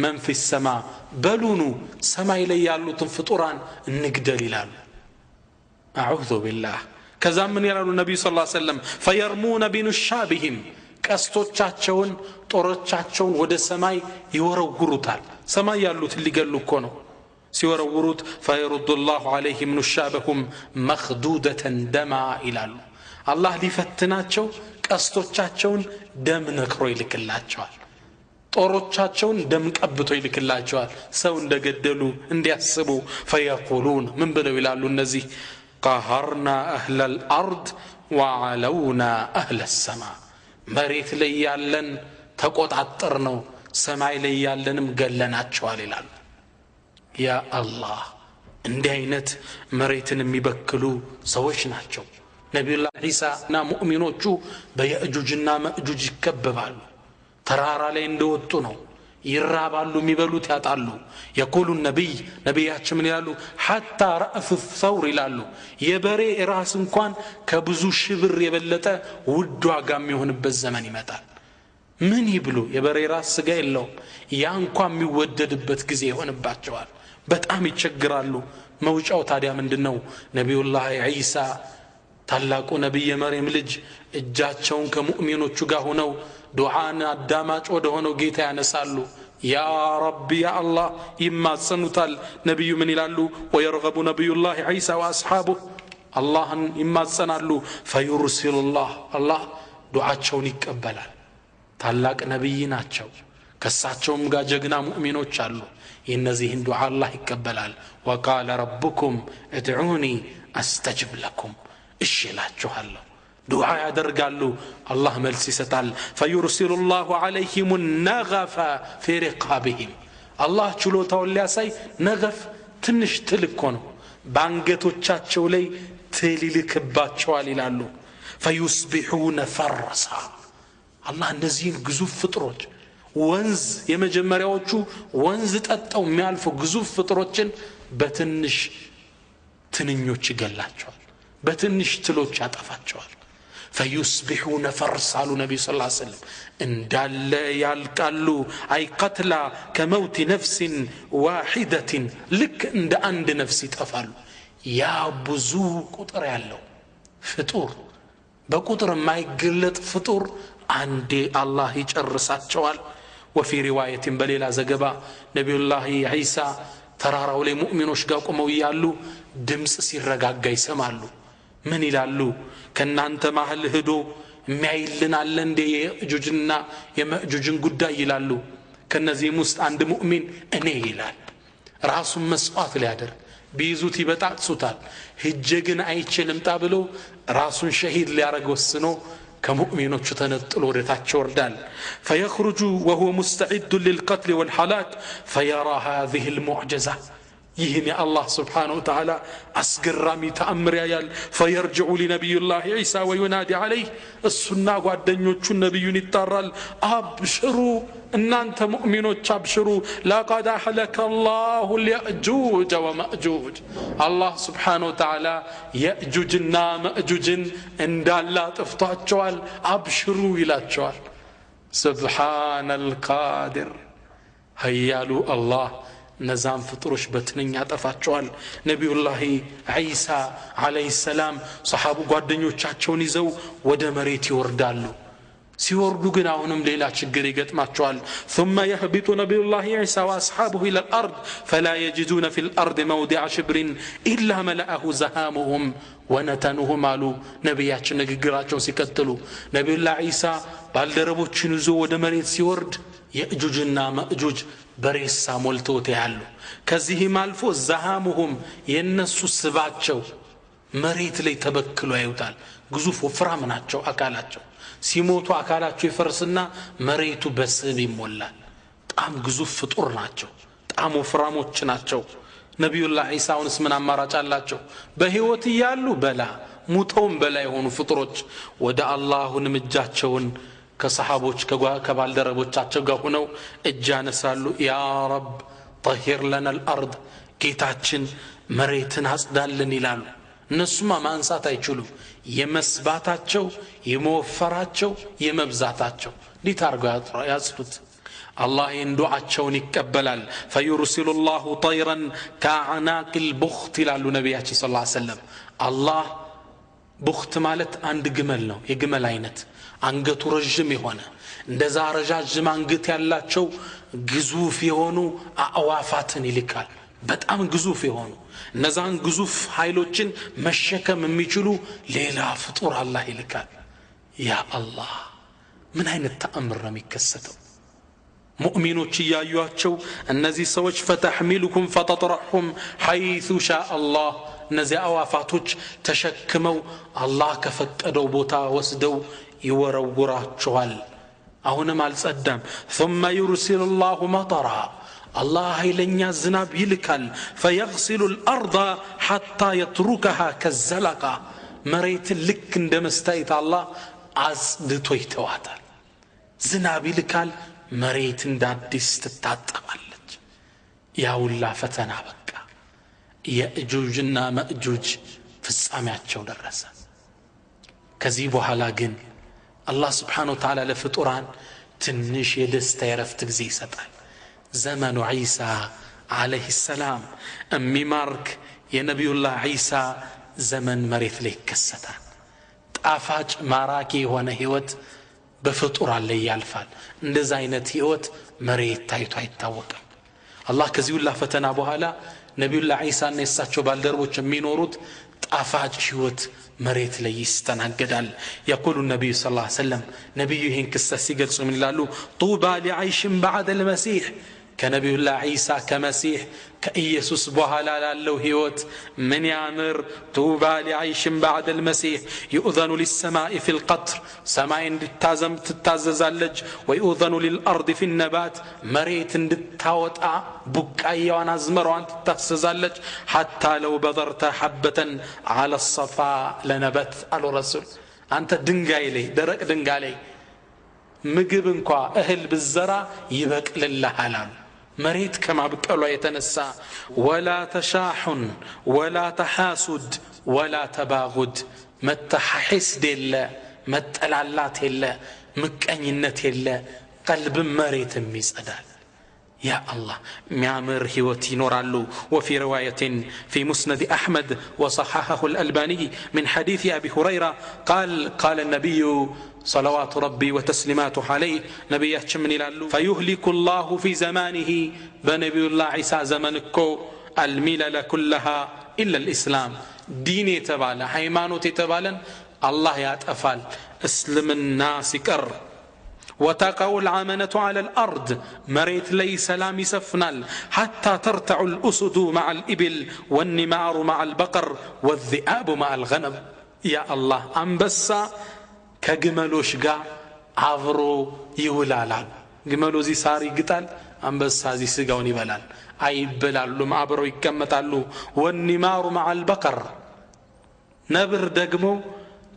من في السماء በሉኑ ሰማይ ላይ ያሉትን ፍጡራን እንግደል ይላሉ اعوذ بالله ከዛም ምን ይላሉ ነብዩ ሰለላሁ ዐለይሂ ወሰለም فيرمون بنشابهم ቀስቶቻቸውን ጦሮቻቸውን ወደ ሰማይ ይወረውሩታል ሰማይ ያሉት ሊገሉ እኮ ነው ሲወረውሩት فيرد الله عليهم نشابهم مخدودة دما ይላሉ አላህ ሊፈትናቸው ቀስቶቻቸውን ደም ነክሮ ይልክላቸዋል ጦሮቻቸውን ደም ቀብቶ ይልክላቸዋል ሰው እንደገደሉ እንዲያስቡ فيقولون ምን ብለው ይላሉ እነዚህ قهرنا اهل الارض وعلونا اهل السماء መሬት ላይ ያለን ተቆጣጣር ነው ሰማይ ላይ ያለንም ገለናቸዋል ይላሉ ያ አላህ እንዲህ አይነት መሬትን የሚበክሉ ሰዎች ናቸው ነብዩላህ ኢሳና ሙእሚኖቹ በየእጁጅና መእጁጅ ይከበባሉ ተራራ ላይ እንደወጡ ነው ይራባሉ የሚበሉት ያጣሉ يقول النبي ነብያችን ምን ይላሉ حتى رأف الثور ይላሉ የበሬ ራስ እንኳን ከብዙ ሽብር የበለጠ ውድ ዋጋ የሚሆንበት ዘመን ይመጣል ምን ይብሉ የበሬ ራስ ስጋ የለው ያ እንኳን የሚወደድበት ጊዜ ይሆንባቸዋል በጣም ይቸግራሉ መውጫው ታዲያ ምንድነው ነብዩላህ ኢሳ ታላቁ ነብይ የመርየም ልጅ እጃቸውን ከሙእሚኖቹ ጋር ሆነው ዱዓን አዳማጭ ወደ ሆነው ጌታ ያነሳሉ ያ ረቢ ያ አላህ ይማጸኑታል ነብዩ ምን ይላሉ ወይርገቡ ነብዩላህ ኢሳ ወአስሐቡ አላህን ይማጸናሉ ፈዩርሲሉላህ አላህ ዱዓቸውን ይቀበላል ታላቅ ነብይ ናቸው ከሳቸውም ጋር ጀግና ሙእሚኖች አሉ የነዚህን ዱዓ አላህ ይቀበላል وقال ربكم ادعوني استجب لكم እሺ እላችኋለሁ ዱዓ ያደርጋሉ አላህ መልስ ይሰጣል فيرسل الله عليهم النغف في رقابهم አላህ ችሎታውን ሊያሳይ ነገፍ ትንሽ ትልኮ ነው ባንገቶቻቸው ላይ ትልልክባቸዋል ይላሉ فيصبحون فرسا አላህ እነዚህን ግዙፍ ፍጥሮች ወንዝ የመጀመሪያዎቹ ወንዝ ጠጣው የሚያልፉ ግዙፍ ፍጥሮችን በትንሽ ትንኞች ይገላቸዋል በትንሽ ትሎች ያጠፋቸዋል فيصبحون فرسا النبي صلى الله عليه وسلم እንዳለ ያልቃሉ አይ قتل كموت نفس واحدة ልክ እንደ አንድ ነፍስ ይጠፋሉ ያ ብዙ ቁጥር ያለው ፍጡር በቁጥር የማይገለጥ ፍጡር አንዴ አላህ ይጨርሳቸዋል وفي روايه በሌላ ዘገባ ነብዩላህ ኢሳ ተራራው ላይ ሙእሚኖች ጋር ቆመው ያሉ ድምጽ ሲረጋጋ ይሰማሉ ምን ይላሉ ከናንተ ማህል ሄዶ የሚያይልን አለ እንደ የእጁጅና የመእጁጅን ጉዳይ ይላሉ ከነዚህም ውስጥ አንድ ሙእሚን እኔ ይላል ራሱን መስዋዕት ሊያደርግ ቢይዙት ይበጣጥሱታል ሂጀ ግን አይችልም ታብሎ ራሱን ሸሂድ ሊያረግ ወስኖ ከሙእሚኖቹ ተነጥሎ ወደታቸው ወርዳል فيخرج وهو مستعد للقتل والهلاك فيرى هذه المعجزة ይህን የአላህ ስብሓንሁ ወተዓላ አስገራሚ ተአምር ያያል። ፈየርጅዑ ሊነቢዩላህ ዒሳ ወዩናዲ ዓለይህ እሱና ጓደኞቹን ነቢዩን ይጣራል። አብሽሩ እናንተ ሙእሚኖች አብሽሩ፣ ለቀድ አህለከ አላሁ የእጁጀ ወመእጁጅ አላህ ስብሓንሁ ወተዓላ የእጁጅና መእጁጅን እንዳላ ጥፍቷቸዋል፣ አብሽሩ ይላቸዋል። ስብሓነል ቃዲር ሀያሉ አላህ ነዛም ፍጥሮች በትንኛ ያጠፋቸዋል። ነቢዩላህ ዒሳ ዓለይሂ ሰላም ሰሓቡ ጓደኞቻቸውን ይዘው ወደ መሬት ይወርዳሉ። ሲወርዱ ግን አሁንም ሌላ ችግር ይገጥማቸዋል። ثم يهبط نبي الله عيسى واصحابه الى الارض فلا يجدون في الارض موضع شبر الا ملأه زهامهم ونتنهم قالوا ነብያችን ንግግራቸውን ሲከተሉ ነቢዩላህ ዒሳ ባልደረቦችን ይዞ ወደ መሬት ሲወርድ የእጁጅና መእጁጅ በሬሳ ሞልተውት ያሉ። ከዚህም አልፎ ዘሃሙሁም የነሱ ስባቸው መሬት ላይ ተበክሎ ያዩታል። ግዙፍ ወፍራም ናቸው አካላቸው። ሲሞቱ አካላቸው ይፈርስና መሬቱ በስብ ይሞላል። በጣም ግዙፍ ፍጡር ናቸው፣ በጣም ወፍራሞች ናቸው። ነቢዩላህ ዒሳውንስ ምን አማራጭ አላቸው? በህይወት እያሉ በላ ሙተውም በላ የሆኑ ፍጡሮች ወደ አላህን እጃቸውን ከሰሃቦች ከባልደረቦቻቸው ጋር ሆነው እጅ ያነሳሉ። ያ ረብ ጠሂር ለና الارض ጌታችን መሬትን አጽዳልን ይላሉ። እነሱማ ማንሳት አይችሉም። የመስባታቸው የመወፈራቸው የመብዛታቸው ሊታርገው ያጽዱት። አላህ እንዱዓቸውን ይቀበላል። فيرسل الله طيرا كعناق البخت ይላሉ ነብያችን ሰለላሁ ዐለይሂ ወሰለም። አላህ ቡኽት ማለት አንድ ግመል ነው፣ የግመል አይነት አንገቱ ረጅም የሆነ እንደዛ ረጃጅም አንገት ያላቸው ግዙፍ የሆኑ አዕዋፋትን ይልካል። በጣም ግዙፍ የሆኑ እነዛን ግዙፍ ኃይሎችን መሸከም የሚችሉ ሌላ ፍጡር አላህ ይልካል። ያ አላህ ምን አይነት ተአምር ነው የሚከሰተው? ሙእሚኖች ያዩአቸው እነዚህ ሰዎች فتحملكم فتطرحهم حيث شاء الله እነዚህ አዕዋፋቶች ተሸክመው አላህ ከፈቀደው ቦታ ወስደው ይወረውራቸዋል። አሁንም አልጸዳም። ثم يرسل الله مطرا الله ኃይለኛ ዝናብ ይልካል። فيغسل الارض حتى يتركها كالزلقه መሬት ልክ እንደ መስታይት አላህ አጽድቶ ይተዋታል። ዝናብ ይልካል፣ መሬት እንደ አዲስ ትታጠባለች። ያውላ ፈተና በቃ የእጁጅና መእጁጅ ፍጻሜያቸው ደረሰ። ከዚህ በኋላ ግን አላህ ስብሓንሁ ወተዓላ ለፍጡራን ትንሽ የደስታ የረፍት ጊዜ ይሰጣል። ዘመኑ ዒሳ ዓለይሂ ሰላም የሚማርክ የነቢዩላህ ዒሳ ዘመን መሬት ላይ ይከሰታል። ጣፋጭ ማራኪ የሆነ ህይወት በፍጡራን ላይ ያልፋል። እንደዛ አይነት ህይወት መሬት ታይቶ አይታወቅም። አላህ ከዚህ ሁላ ፈተና በኋላ ነቢዩላህ ዒሳና የሳቸው ባልደረቦች የሚኖሩት ጣፋጭ ህይወት መሬት ላይ ይስተናገዳል። يقول النبي صلى الله عليه وسلم ነብዩ ይህን ክስተት ሲገልጹ ምን ይላሉ? طوبى لعيش بعد المسيح ከነቢዩላህ ዒሳ ከመሲህ ከኢየሱስ በኋላ ላለው ህይወት ምን ያምር። طوبى لعيش بعد المسيح يؤذن للسماء في القطر ሰማይ እንድታዘም ትታዘዛለች። ويؤذن للأرض في النبات መሬት እንድታወጣ ቡቃያዋን አዝመሯን ትታዘዛለች። حتى لو بذرت حبة على الصفا لنبت አሉ ረሱል። አንተ ድንጋይ ላይ ደረቅ ድንጋይ ላይ ምግብ እንኳ እህል ብዘራ ይበቅልልሃል አሉ። መሬት ከማብቀሏ የተነሳ ወላ ተሻሑን ወላ ተሐሱድ ወላ ተባጉድ መተሐስድ የለ፣ መጠላላት የለ፣ ምቀኝነት የለ፣ ቀልብም መሬትም ይጸዳል። يا الله معمر هيوتي نورالو. وفي رواية في مسند أحمد وصححه الألباني من حديث أبي هريرة قال النبي صلوات ربي وتسليماته عليه نبي يحشمني لالو فيهلك الله في زمانه بنبي الله عيسى زمنكو الملل كلها إلا الإسلام. ديني تبالا حيمانوتي تبالا الله يتأفال اسلم الناس كر وتقع العمنة على الأرض مريت لي سلام سفنال حتى ترتع الأسد مع الإبل والنمار مع البقر والذئاب مع الغنم. يا الله أنبسا كجملوش قا عبرو يولالان ግመሉ እዚህ ሳር ይግጣል አንበሳ እዚህ ስጋውን ይበላል አይበላሉም አብረው ይቀመጣሉ ወንማሩ مع البقر ነብር ደግሞ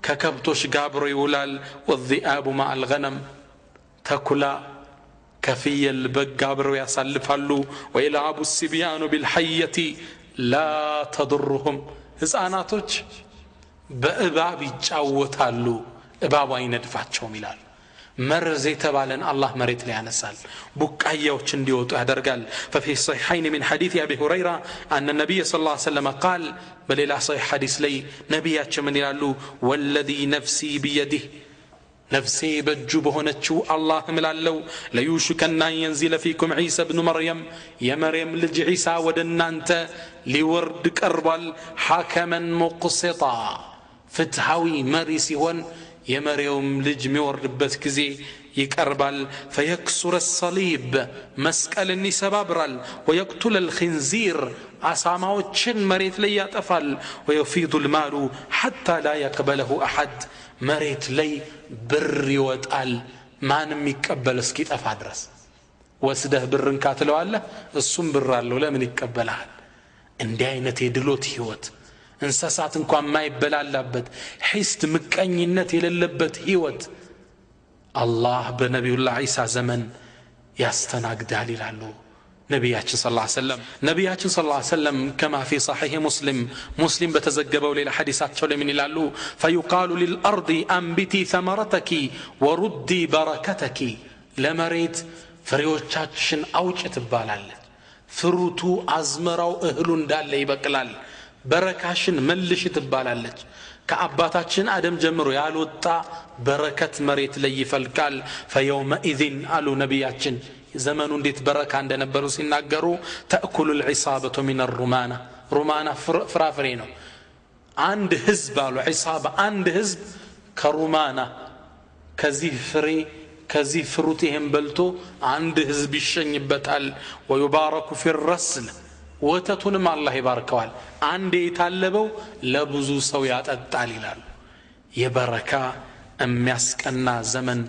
ከከብቶች ጋር አብሮ ይውላል والذئاب مع الغنم ተኩላ ከፍየል በግ አብረው ያሳልፋሉ ويلعب الصبيان بالحية لا تضرهم ህፃናቶች በእባብ ይጫወታሉ እባብ አይነድፋቸውም ይላል مرز يتبالن الله مريت لي نسال بقاياو እንዲወጡ ያደርጋል ففي الصحيحين من حديث ابي هريره ان النبي صلى الله عليه وسلم قال بليلا صحيح حديث لي نبياچ من ይላሉ والذي نفسي بيده نفسي بجو بهونچو الله ملاለው ليوشكن ينزل فيكم عيسى ابن مريم يا مريم لج عيسى ودنانت ليورد قربال حكما مقسطا فتحوي مري ሲሆን የመሪውም ልጅ የሚወርድበት ጊዜ ይቀርባል فيكسر الصليب መስቀልን ይሰባብራል ويقتل الخنزير አሳማዎችን መሬት ላይ ያጠፋል ويفيض المال حتى لا يقبله احد መሬት ላይ ብር ይወጣል ማንም ይቀበል እስኪጠፋ ድረስ ወስደህ ብርን ካትለዋለህ እሱም ብር አለው ለምን ይቀበላል እንዲህ አይነት የድሎት ህይወት እንስሳት እንኳን ማይበላላበት ሒስት ምቀኝነት የሌለበት ህይወት አላህ በነብዩላህ ዒሳ ዘመን ያስተናግዳል ይላሉ ነብያችን ሰለላሁ ዐለይሂ ወሰለም ነብያችን ሰለላሁ ዐለይሂ ወሰለም كما في صحيح مسلم በተዘገበው ሌላ ሐዲሳቸው ላይ ምን ይላሉ فيقال للارض انبتي ثمرتك وردي بركتك ለመሬት ፍሬዎቻችን አውጭ ትባላለች ፍሩቱ አዝመራው እህሉ እንዳለ ይበቅላል በረካሽን መልሽ ትባላለች ከአባታችን አደም ጀምሮ ያልወጣ በረከት መሬት ላይ ይፈልቃል فيومئذ አሉ ነብያችን ዘመኑ እንዴት በረካ እንደነበሩ ሲናገሩ تأكل العصابة من الرمانة ሩማና ፍራፍሬ ነው አንድ ህዝብ አሉ ዒሳባ አንድ ህዝብ ከሩማና ከዚህ ፍሬ ከዚህ ፍሩት ይሄን በልቶ አንድ ህዝብ ይሸኝበታል ويبارك في الرسل ወተቱንም አላህ ይባርከዋል አንዴ የታለበው ለብዙ ሰው ያጠጣል ይላል የበረካ የሚያስቀና ዘመን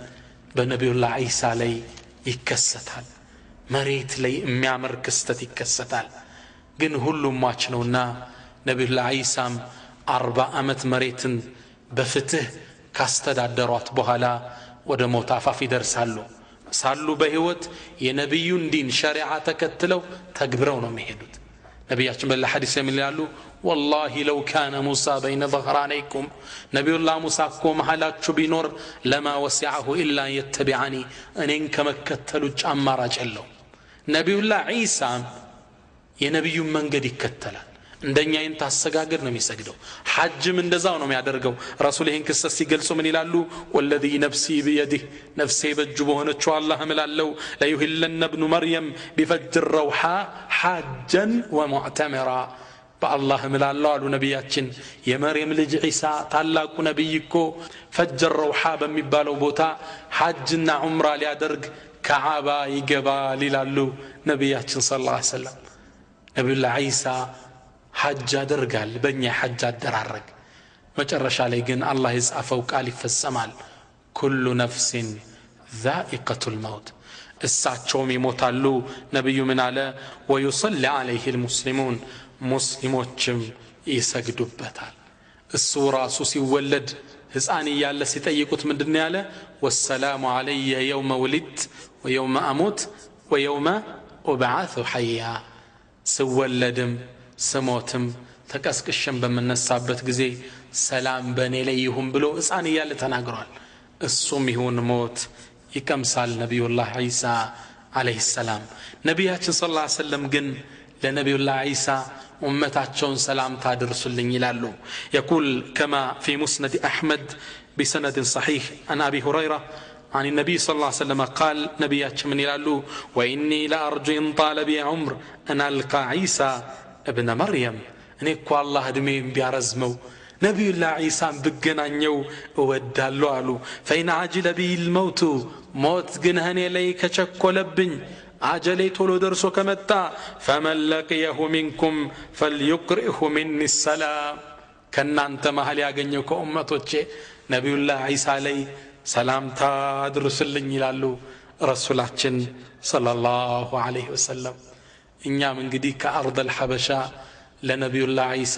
በነብዩላህ ዒሳ ላይ ይከሰታል መሬት ላይ የሚያምር ክስተት ይከሰታል ግን ሁሉም ማች ነውና ነብዩላህ ዒሳም 40 አመት መሬትን በፍትህ ካስተዳደሯት በኋላ ወደ ሞት አፋፍ ይደርሳሉ ሳሉ በህይወት የነብዩን ዲን ሸሪዓ ተከትለው ተግብረው ነው የሚሄዱት ነብያችን በሐዲስ የሚላሉ والله لو كان موسى بين ظهرانيكم نبي الله موسى እኮ መሐላችሁ ቢኖር لما وسعه الا يتبعني እኔን ከመከተሉጭ አማራጭ የለው ነብዩላህ ዒሳ የነብዩን መንገድ ይከተላል እንደኛ አይነት አሰጋገድ ነው የሚሰግደው ሐጅም እንደዛው ነው የሚያደርገው ረሱል ይሄን ክስተት ሲገልጹ ምን ይላሉ والذي نفسي بيده نفسي በእጁ በሆነችው አላህ እምላለው ليهلن ابن مريم بفجر الروحاء حاجا ومعتمرا በአላህ እምላለው አሉ ነብያችን የመርየም ልጅ ዒሳ ታላቁ ነብይ እኮ ፈጅር ረውሃ በሚባለው ቦታ ሐጅና ዑምራ ሊያደርግ ከዓባ ይገባል ይላሉ ነብያችን ሰለላሁ ዐለይሂ ወሰለም ነብዩላህ ዒሳ ሐጅ አደርጋል በእኛ ሐጅ አደራረግ መጨረሻ ላይ ግን አላህ የጻፈው ቃል ይፈጸማል ኩሉ ነፍስን ذائقة الموت እሳቸውም ይሞታሉ ነብዩ ምን አለ ويصلي عليه المسلمون ሙስሊሞችም ይሰግዱበታል እሱ ራሱ ሲወለድ ህፃን እያለ ሲጠይቁት ምንድነው ያለ والسلام علي يوم ولدت ويوم اموت ويوم ابعث حيا ስወለድም ስሞትም ተቀስቅሽም በመነሳበት ጊዜ ሰላም በኔ ላይ ይሁን ብሎ ህፃን እያለ ተናግሯል እሱም ይሁን ሞት ይቀምሳል ነብዩላህ ዒሳ አለይሂ ሰላም ነብያችን ሰለላሁ ዐለይሂ ወሰለም ግን ለነብዩላህ ዒሳ ኡመታቸውን ሰላም ታድርሱልኝ ይላሉ يقول كما في مسند احمد بسند صحيح عن ابي هريره عن النبي صلى الله عليه وسلم قال نبياتنا من يلالو واني لا ارجو ان طال بي عمر ان القى عيسى ابن مريم እኔ እኮ አላህ እድሜን ቢያረዝመው ነብዩላህ ዒሳን ብገናኘው እወዳለሁ አሉ فإن عجل بي الموت موت ግን እኔ ላይ ከቸኮለብኝ አጀሌ ቶሎ ደርሶ ከመጣ فمن لقيه منكم فليقرئه مني السلام ከናንተ መሃል ያገኘው ከኡመቶቼ ነብዩላህ ዒሳ ላይ ሰላምታ አድርሱልኝ ይላሉ ረሱላችን ሰለላሁ ዐለይሂ ወሰለም። እኛም እንግዲህ ከአርድ አልሐበሻ ለነቢዩላህ ዒሳ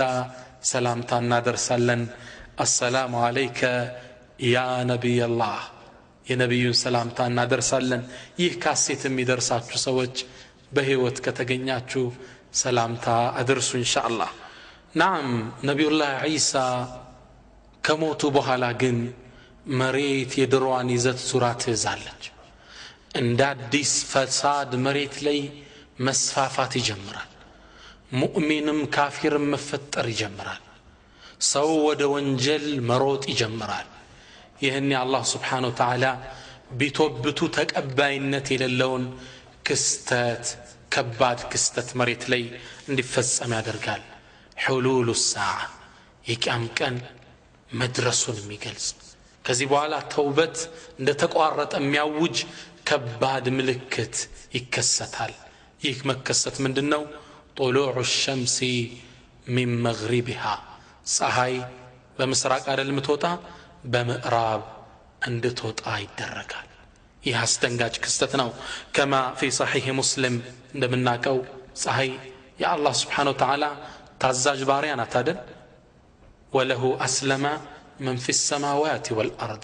ሰላምታ እናደርሳለን። አሰላሙ ዐለይከ ያ ነቢየላህ፣ የነቢዩን ሰላምታ እናደርሳለን። ይህ ካሴት የሚደርሳችሁ ሰዎች በህይወት ከተገኛችሁ ሰላምታ አድርሱ ኢንሻአላህ። ናም ነቢዩላህ ዒሳ ከሞቱ በኋላ ግን መሬት የድሮዋን ይዘት ዙራ ትይዛለች። እንደ አዲስ ፈሳድ መሬት ላይ መስፋፋት ይጀምራል። ሙእሚንም ካፊርም መፈጠር ይጀምራል። ሰው ወደ ወንጀል መሮጥ ይጀምራል። ይህን አላህ ስብሓነሁ ወተዓላ ቢቶብቱ ተቀባይነት የሌለውን ክስተት፣ ከባድ ክስተት መሬት ላይ እንዲፈጸም ያደርጋል። ሑሉሉ ሰዓ፣ የቂያም ቀን መድረሱን የሚገልጽ ከዚህ በኋላ ተውበት እንደተቋረጠ የሚያውጅ ከባድ ምልክት ይከሰታል። ይህ መከሰት ምንድነው? ጡሉዑ ሸምሲ ሚን መግሪቢሃ፣ ፀሐይ በምስራቅ አይደል የምትወጣ፣ በምዕራብ እንድትወጣ ይደረጋል። ይህ አስደንጋጭ ክስተት ነው። ከማ ፊ ሰሒህ ሙስሊም እንደምናቀው ፀሐይ የአላህ ስብሓነሁ ወተዓላ ታዛዥ ባሪያ ናት አይደል? ወለሁ አስለመ መን ፊ ሰማዋት ወልአርድ፣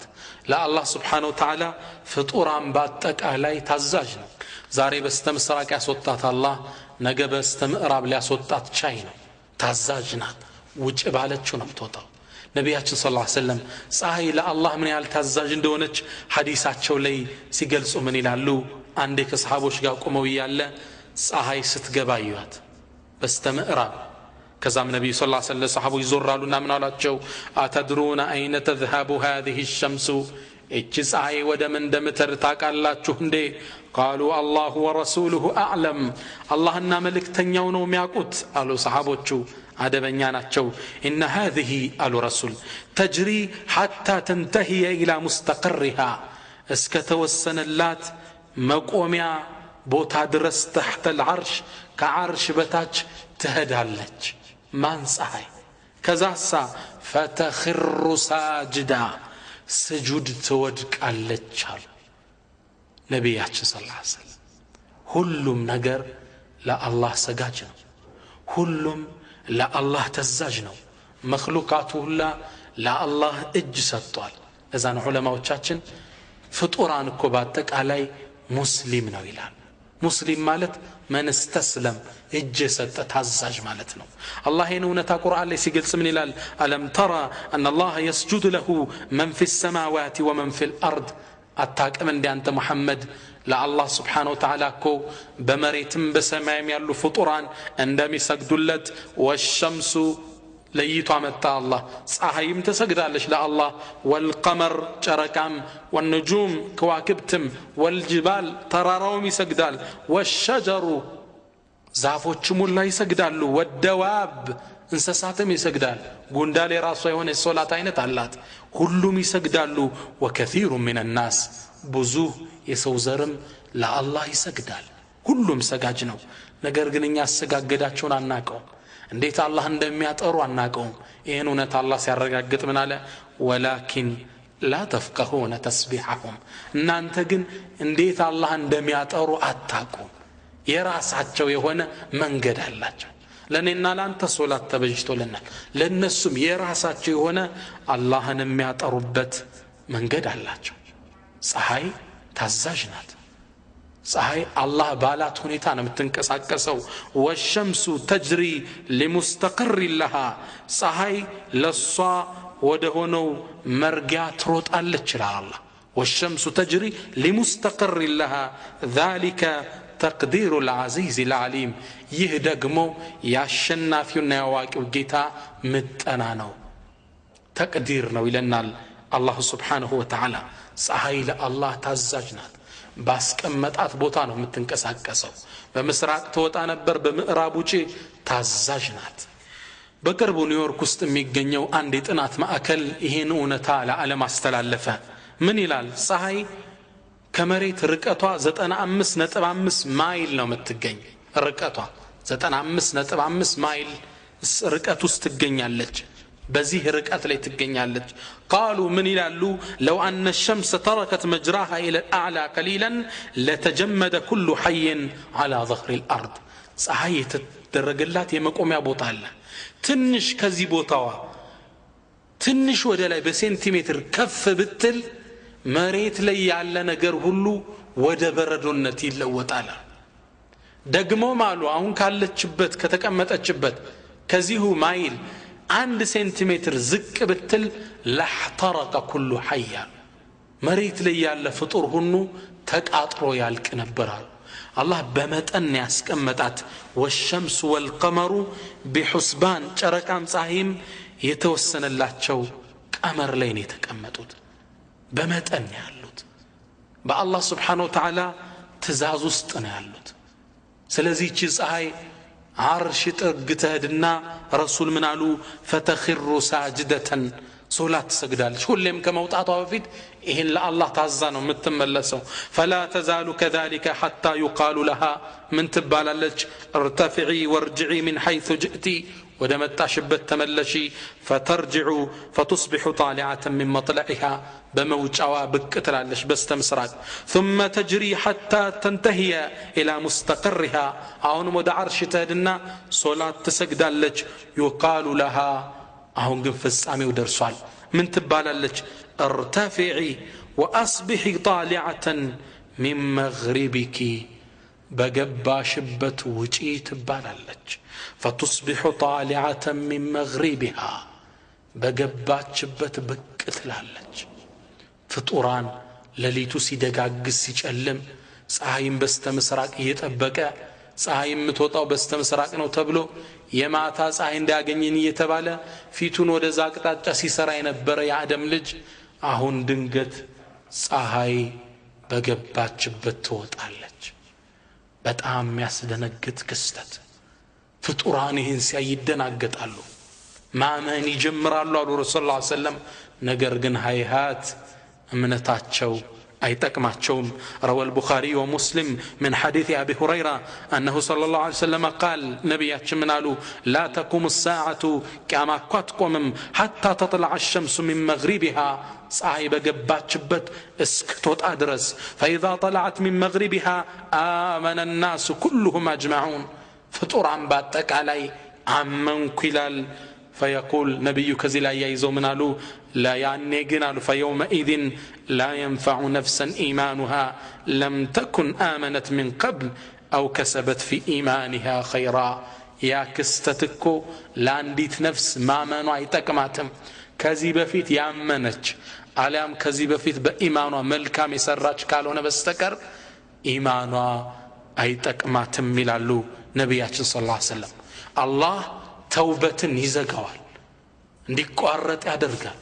ለአላህ ስብሓነሁ ወተዓላ ፍጡራን በአጠቃላይ ታዛዥ ነው። ዛሬ በስተ ምስራቅ ያስወጣት አላህ ነገ በስተ ምዕራብ ሊያስወጣት ቻይ ነው። ታዛዥ ናት። ውጭ ባለችው ነው የምትወጣው። ነቢያችን ሰለላሁ ዐለይሂ ወሰለም ፀሐይ ለአላህ ምን ያህል ታዛዥ እንደሆነች ሐዲሳቸው ላይ ሲገልጹ ምን ይላሉ? አንዴ ከሰሃቦች ጋር ቆመው እያለ ፀሐይ ስትገባ አዩአት በስተ ምዕራብ። ከዛም ነቢዩ ሰለላሁ ዐለይሂ ወሰለም ሰሃቦች ዞራሉና ምን አሏቸው? አተድሩነ አይነ ተዝሀቡ ሃዚሂ ሸምሱ፣ እቺ ፀሐይ ወደ ምን እንደምትር ታውቃላችሁ እንዴ? ቃሉ አላሁ ወረሱሉሁ አዕለም፣ አላህና መልእክተኛው ነው የሚያውቁት አሉ ሰሃቦቹ። አደበኛ ናቸው። ኢነ ሃዚሂ አሉ ረሱል ተጅሪ ሐታ ተንተሂየ ኢላ ሙስተቀሪሃ፣ እስከ ተወሰነላት መቆሚያ ቦታ ድረስ ተሕተ ልዓርሽ፣ ከዓርሽ በታች ትሄዳለች። ማን? ፀሐይ። ከዛሳ ፈተኽሩ ሳጅዳ፣ ስጁድ ትወድቃለች አሉ ነቢያችን ሰለላሁ ዐለይሂ ወሰለም። ሁሉም ነገር ለአላህ ሰጋጅ ነው። ሁሉም ለአላህ ተዛዥ ነው። መክሉቃቱ ሁላ ለአላህ እጅ ሰጥቷል። ለዛ ነው ዑለማዎቻችን ፍጡራን እኮ በአጠቃላይ ሙስሊም ነው ይላል። ሙስሊም ማለት መን እስተስለም፣ እጅ የሰጠ ታዛዥ ማለት ነው። አላህ ይህን እውነታ ቁርአን ላይ ሲገልጽ ምን ይላል? አለም ተራ አነ አላህ የስጁድ ለሁ መን ፊ ሰማዋት ወመን ፊ ልአርድ፣ አታቅም እንዲ አንተ ሙሐመድ ለአላህ ስብሓነሁ ወተዓላ እኮ በመሬትም በሰማይም ያሉ ፍጡራን እንደሚሰግዱለት። ወሸምሱ ለይቶ አመጣ አላህ፣ ፀሐይም ትሰግዳለች ለአላህ። ወልቀመር ጨረቃም፣ ወንጁም ከዋክብትም፣ ወልጅባል ተራራውም ይሰግዳል። ወሸጀሩ ዛፎችም ሁላ ይሰግዳሉ። ወደዋብ እንስሳትም ይሰግዳል። ጉንዳል የራሷ የሆነ የሶላት አይነት አላት። ሁሉም ይሰግዳሉ። ወከሲሩ ሚን ናስ፣ ብዙ የሰው ዘርም ለአላህ ይሰግዳል። ሁሉም ሰጋጅ ነው። ነገር ግን እኛ አሰጋገዳቸውን አናቀውም። እንዴት አላህ እንደሚያጠሩ አናቀውም። ይህን እውነት አላህ ሲያረጋግጥ ምን አለ? ወላኪን ላ ተፍቀሁነ ተስቢሐሁም፣ እናንተ ግን እንዴት አላህ እንደሚያጠሩ አታቁም። የራሳቸው የሆነ መንገድ አላቸው። ለእኔና ለአንተ ሶላት ተበጅቶልናል። ለእነሱም የራሳቸው የሆነ አላህን የሚያጠሩበት መንገድ አላቸው። ፀሐይ ታዛዥ ናት። ፀሐይ አላህ ባላት ሁኔታ ነው የምትንቀሳቀሰው። ወሸምሱ ተጅሪ ሊሙስተቅር ለሃ፣ ፀሐይ ለሷ ወደ ሆነው መርጊያ ትሮጣለች ይላል አላህ። ወሸምሱ ተጅሪ ሊሙስተቅር ለሃ ذلك ተቅዲሩ العزيز العليم፣ ይህ ደግሞ ያሸናፊውና ያዋቂው ጌታ ምጠና ነው፣ ተቅዲር ነው ይለናል አላህ ስብሓንሁ ወተዓላ። ፀሐይ ለአላህ ታዛዥ ናት። ባስቀመጣት ቦታ ነው የምትንቀሳቀሰው። በምስራቅ ትወጣ ነበር፣ በምዕራብ ውጪ ታዛዥ ናት። በቅርቡ ኒውዮርክ ውስጥ የሚገኘው አንድ የጥናት ማዕከል ይህን እውነታ ለዓለም አስተላለፈ። ምን ይላል? ፀሐይ ከመሬት ርቀቷ 95.5 ማይል ነው የምትገኝ። ርቀቷ 95.5 ማይል ርቀት ውስጥ ትገኛለች። በዚህ ርቀት ላይ ትገኛለች قالوا من ይላሉ لو أن الشمس تركت مجراها إلى الأعلى قليلا لتجمد كل حي على ظهر الأرض ፀሐይ የተደረገላት የመቆሚያ ቦታ አለ ትንሽ ከዚህ ቦታዋ ትንሽ ወደ ላይ በሴንቲሜትር ከፍ ብትል መሬት ላይ ያለ ነገር ሁሉ ወደ በረዶነት ይለወጣል ደግሞ ማሉ አሁን ካለችበት ከተቀመጠችበት ከዚሁ ማይል 1 ሴንቲሜትር ዝቅ ብትል لحترق كل حي መሬት ላይ ያለ ፍጡር ሁሉ ተቃጥሎ ያልቅ ነበር الله በመጠን ያስቀመጣት والشمس والقمر بحسبان ጨረቃም ፀሐይም የተወሰነላቸው ቀመር ላይ ነው የተቀመጡት በመጠን ያሉት በአላህ Subhanahu Wa Ta'ala ትእዛዝ ውስጥ ነው ያሉት ስለዚህ እቺ ፀሐይ عرش ጥግተህድና ረሱል ምን አሉ فتخر ساجدة ሶላት ትሰግዳለች ሁሌም ከመውጣቷ በፊት ይሄን ለአላህ ታዛ ነው የምትመለሰው فلا تزال كذلك حتى يقال لها من ትባላለች ارتفعي وارجعي من حيث جئتي ودمتاشبت تملشي فترجع فتصبح طالعة من مطلعها بموجعوا بكتلالش بستمسرات ثم تجري حتى تنتهي إلى مستقرها عون مد عرش تهدنا صلاة تسجدالش يقال لها عون قنفس عمي ودرسوال من تبالالش ارتفعي وأصبحي طالعة من مغربك بقباشبت وجي تبالالش فتصبح طالعة من مغربها بقباشبت بكتلالش ፍጡራን ለሊቱ ሲደጋግስ ሲጨልም ፀሐይም በስተምስራቅ እየተበቀ ፀሐይም ምትወጣው በስተምስራቅ ነው ተብሎ የማታ ፀሐይ እንዳያገኝን እየተባለ ፊቱን ወደዛ አቅጣጫ ሲሰራ የነበረ የአደም ልጅ አሁን ድንገት ፀሐይ በገባችበት ትወጣለች በጣም የሚያስደነግጥ ክስተት ፍጡራን ይህን ሲያይደናገጣሉ ማመን ይጀምራሉ አሉ ረሱላህ ሰለላሁ ዐለይሂ ወሰለም ነገር ግን ሃይሃት أمنتاتشو أي تكماتشوم روى البخاري ومسلم من حديث أبي هريرة أنه صلى الله عليه وسلم قال نبياتش منالو لا تقوم الساعة كما قتكم حتى تطلع الشمس من مغربها صاحب قباتشبت اسكتوت أدرس فإذا طلعت من مغربها آمن الناس كلهم أجمعون فطور عن باتك علي عمن كلال فيقول نبي كزلا يايزو منالو لا يعني قنالو فيومئذ لا ينفع نفسا إيمانها لم تكن آمنت من قبل أو كسبت في إيمانها خيرا يا كستتكو لانديت نفس ما منو عيتكماتم كذب فيت يامنج علام كذب فيت بإيمانها ملكا مسراج كالونا بستكر إيمانها عيتكماتم ملالو نبياتنا صلى الله عليه وسلم الله توبة يزقوال እንዲቋረጥ ያደርጋል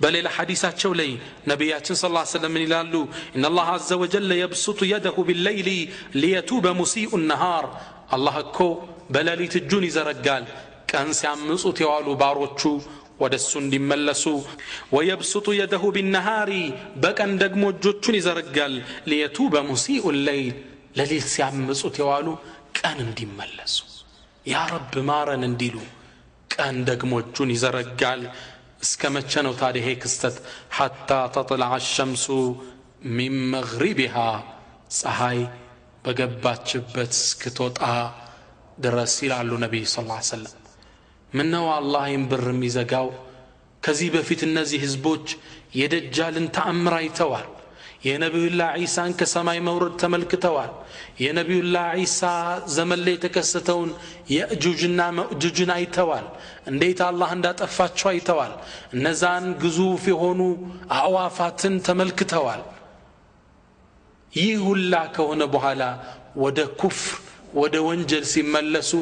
በሌላ ሐዲሳቸው ላይ ነብያችን ሰለላሁ ዐለይሂ ወሰለም ይላሉ ان الله عز وجل يبسط يده بالليل ليتوب مسيء النهار الله እኮ በሌሊት እጁን ይዘረጋል ቀን ሲያምጹት የዋሉ ባሮቹ ወደሱ እንዲመለሱ ويبسط يده بالنهار በቀን ደግሞ እጆቹን ይዘረጋል ليتوب مسيء الليل ሌሊት ሲያምጹት የዋሉ ቀን እንዲመለሱ ያ ረብ ማረን እንዲሉ ቀን ደግሞ እጁን ይዘረጋል እስከ መቼ ነው ታዲያ ይሄ ክስተት حتى تطلع الشمس من مغربها ፀሐይ በገባችበት እስክትወጣ ድረስ ይላሉ ነብዩ ሰለላሁ ዐለይሂ ወሰለም ምነው አላህ ይንብር የሚዘጋው ከዚህ በፊት እነዚህ ህዝቦች የደጃልን ተአምር አይተዋል የነብዩላህ ዒሳን ከሰማይ መውረድ ተመልክተዋል የነብዩላህ ዒሳ ዘመን ላይ ተከሰተውን የእጁጅና መእጁጅን አይተዋል እንዴት አላህ እንዳጠፋቸው አይተዋል እነዛን ግዙፍ የሆኑ አዋፋትን ተመልክተዋል ይህ ሁላ ከሆነ በኋላ ወደ ኩፍር ወደ ወንጀል ሲመለሱ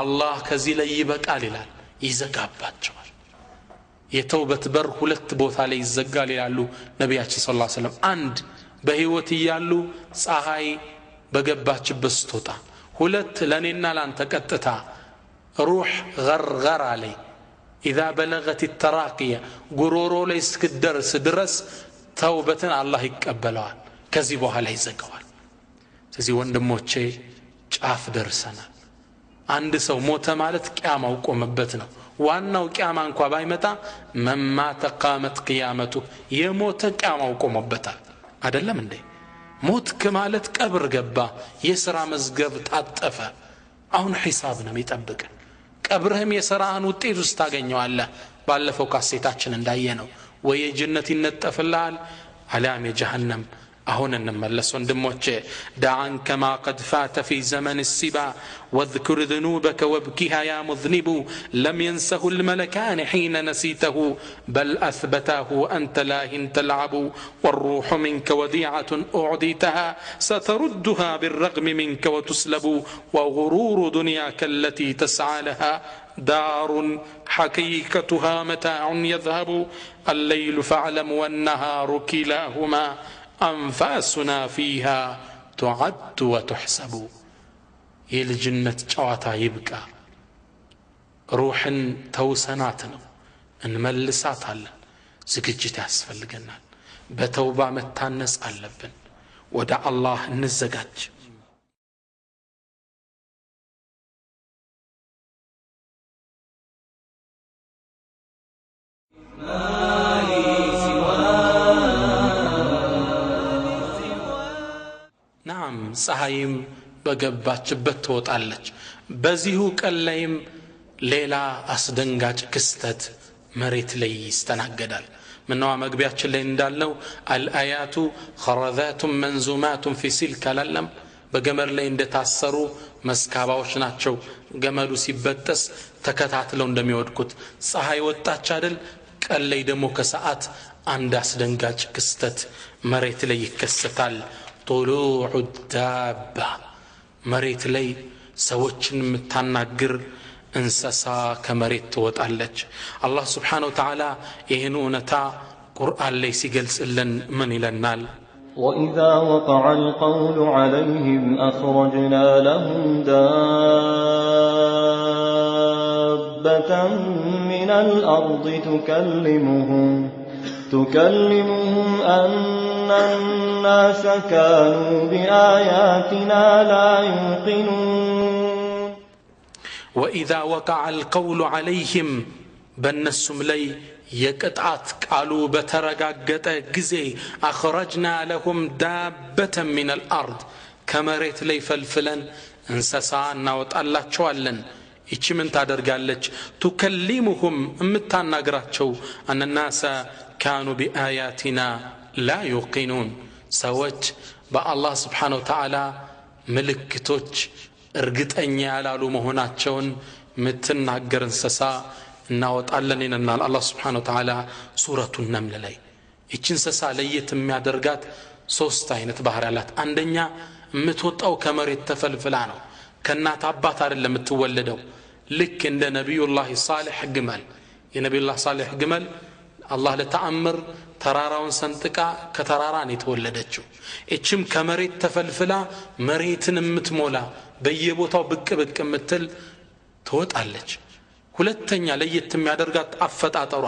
አላህ ከዚህ ላይ ይበቃል ይላል ይዘጋባቸዋል የተውበት በር ሁለት ቦታ ላይ ይዘጋል ይላሉ ነብያችን ሰለላሁ ዐለይሂ ወሰለም አንድ በህይወት ይያሉ ፀሐይ በገባችበት ስትወጣ ሁለት ለኔና ላንተ ቀጥታ روح غرغر علي اذا بلغت التراقيه غرورو ላይ እስክደርስ ድረስ ተውበትን አላህ ይቀበለዋል ከዚህ በኋላ ይዘጋዋል ስለዚህ ወንድሞቼ ጫፍ ደርሰናል አንድ ሰው ሞተ ማለት ቂያማው ቆመበት ነው ዋናው ቂያማ እንኳን ባይመጣ መማተ ቃመት ቂያመቱ የሞተ ቂያማው ቆሞበታል አይደለም እንዴ ሞት ከማለት ቀብር ገባ የሥራ መዝገብ ታጠፈ አሁን ሒሳብ ነው የሚጠብቅ ቀብርህም የሥራህን ውጤት ውስጥ ታገኘዋለህ ባለፈው ካሴታችን እንዳየነው ወይ ጀነት ይነጠፍልሃል አላም የጀሃነም أهون نملس وندموش دعا كما قد فات في زمن السبا واذكر ذنوبك وابكها يا مذنب لم ينسه الملكان حين نسيته بل أثبتاه أنت لاه تلعب والروح منك وديعة أعديتها ستردها بالرغم منك وتسلب وغرور دنياك التي تسعى لها دار حقيقتها متاع يذهب الليل فاعلم والنهار كلاهما أنفاسنا فيها تعد وتحسب የልጅነት ጨዋታ ይብቃ ሩህን ተውሰናትነው እንመልሳታለን ዝግጅት ያስፈልገናል በተውባ መታነጽ አለብን ወደ አላህ እንዘጋጅ ናም ፀሐይም በገባችበት ትወጣለች በዚሁ ቀን ላይም ሌላ አስደንጋጭ ክስተት መሬት ላይ ይስተናገዳል ምነው መግቢያችን ላይ እንዳልነው አልአያቱ خرذات منزومات في سلك للم በገመድ ላይ እንደታሰሩ መስካባዎች ናቸው ገመዱ ሲበጠስ ተከታትለው እንደሚወድቁት ፀሐይ ወጣች አይደል ቀን ላይ ደግሞ ከሰዓት አንድ አስደንጋጭ ክስተት መሬት ላይ ይከሰታል طلوع الدابة مريت لي سوچن متناغر انسسا كمريت توطالج الله سبحانه وتعالى يهنونتا قرآن لي سيغلصلن من يلنال وإذا وقع القول عليهم أخرجنا لهم دابة من الأرض تكلمهم أن الناس كانوا بآياتنا لا يوقنون وإذا وقع القول عليهم بنسم لي يقطعت قالوا بترغاغطه غزي اخرجنا لهم دابة من الارض كمريت لي فلفلن انسسا እናወጣላቸዋለን እቺ ምን ታደርጋለች تكلمهم እምታናግራቸው ان الناس كانوا بآياتنا لا يوقنون سوت بالله سبحانه وتعالى ملكቶች እርግጠኛ ያላሉ መሆናቸውን ምትናገር እንሰሳ እናወጣለን ይነናል አላህ Subhanahu Wa Ta'ala ሱረቱ ነምል ላይ እቺን እንሰሳ ለየት የሚያደርጋት ሶስት አይነት ባህሪያት አንደኛ ምትወጣው ከመሬት ተፈልፍላ ነው ከናት አባት አይደለም የምትወለደው ልክ እንደ ነብዩላህ ሷሊህ ግመል የነብዩላህ ሷሊህ ግመል አላህ ለተአምር ተራራውን ሰንጥቃ ከተራራ ነው የተወለደችው እቺም ከመሬት ተፈልፍላ መሬትን የምትሞላ በየቦታው ብቅ ብቅ የምትል ትወጣለች ሁለተኛ ለየት የሚያደርጋት አፈጣጠሯ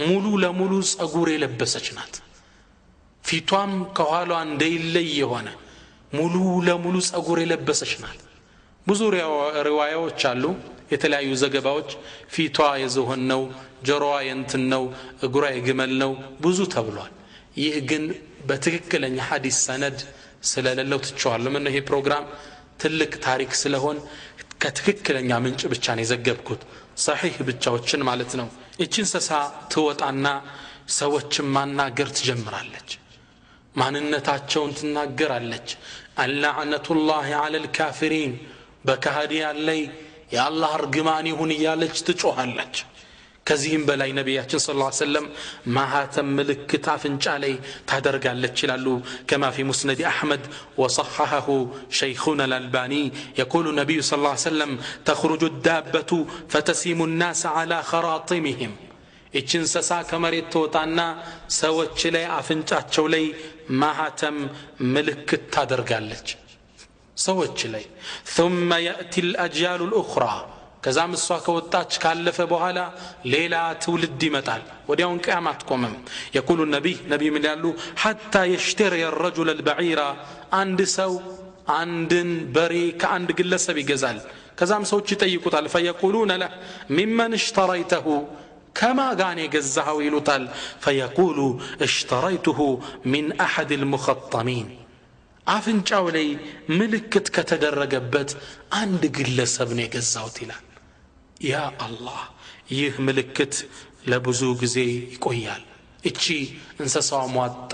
ሙሉ ለሙሉ ጸጉር የለበሰች ናት ፊቷም ከኋላዋ እንደይለይ የሆነ ሙሉ ለሙሉ ጸጉር የለበሰች ናት ብዙ ሪዋያዎች አሉ የተለያዩ ዘገባዎች ፊቷ የዝሆን ነው ጆሮዋ የንትን ነው እግሯ የግመል ነው ብዙ ተብሏል ይህ ግን በትክክለኛ ሐዲስ ሰነድ ስለሌለው ትቻለሁ ምን ይሄ ፕሮግራም ትልቅ ታሪክ ስለሆነ ከትክክለኛ ምንጭ ብቻ ነው የዘገብኩት صحيح ብቻዎችን ማለት ነው እቺን እንሰሳ ትወጣና ሰዎችን ማናገር ትጀምራለች ማንነታቸውን ትናገራለች አልላዕነቱላሂ ዐለል ካፊሪን በካህዲያን ላይ የአላህ እርግማን ይሁን እያለች ትጮሃለች ከዚህም በላይ ነብያችን ሰለላሁ ዐለይሂ ወሰለም ማሃተም ምልክት አፍንጫ ላይ ታደርጋለች ይላሉ كما في مسند احمد وصححه شيخنا الالباني يقول النبي صلى الله عليه وسلم تخرج الدابة فتسيم الناس على خراطمهم እቺን እንሰሳ ከመሬት ትወጣና ሰዎች ላይ አፍንጫቸው ላይ ማሃተም ምልክት ታደርጋለች ሰዎች ላይ ثم ياتي الاجيال الاخرى ከዛም እሷ ከወጣች ካለፈ በኋላ ሌላ ትውልድ ይመጣል ወዲያውን ቂያማት ቆመም يقول النبي ምን ያሉ حتى يشتري الرجل البعير አንድ ሰው አንድን በሬ ከአንድ ግለሰብ ይገዛል ከዛም ሰዎች ይጠይቁታል فيقولون له ممن اشتريته كما غان يغزاو ይሉታል فيقول اشتريته من احد المخطمين አፍንጫው ላይ ምልክት ከተደረገበት አንድ ግለሰብ ነው የገዛውት ይላል ያ አላህ ይህ ምልክት ለብዙ ጊዜ ይቆያል እቺ እንሰሳው ሟጣ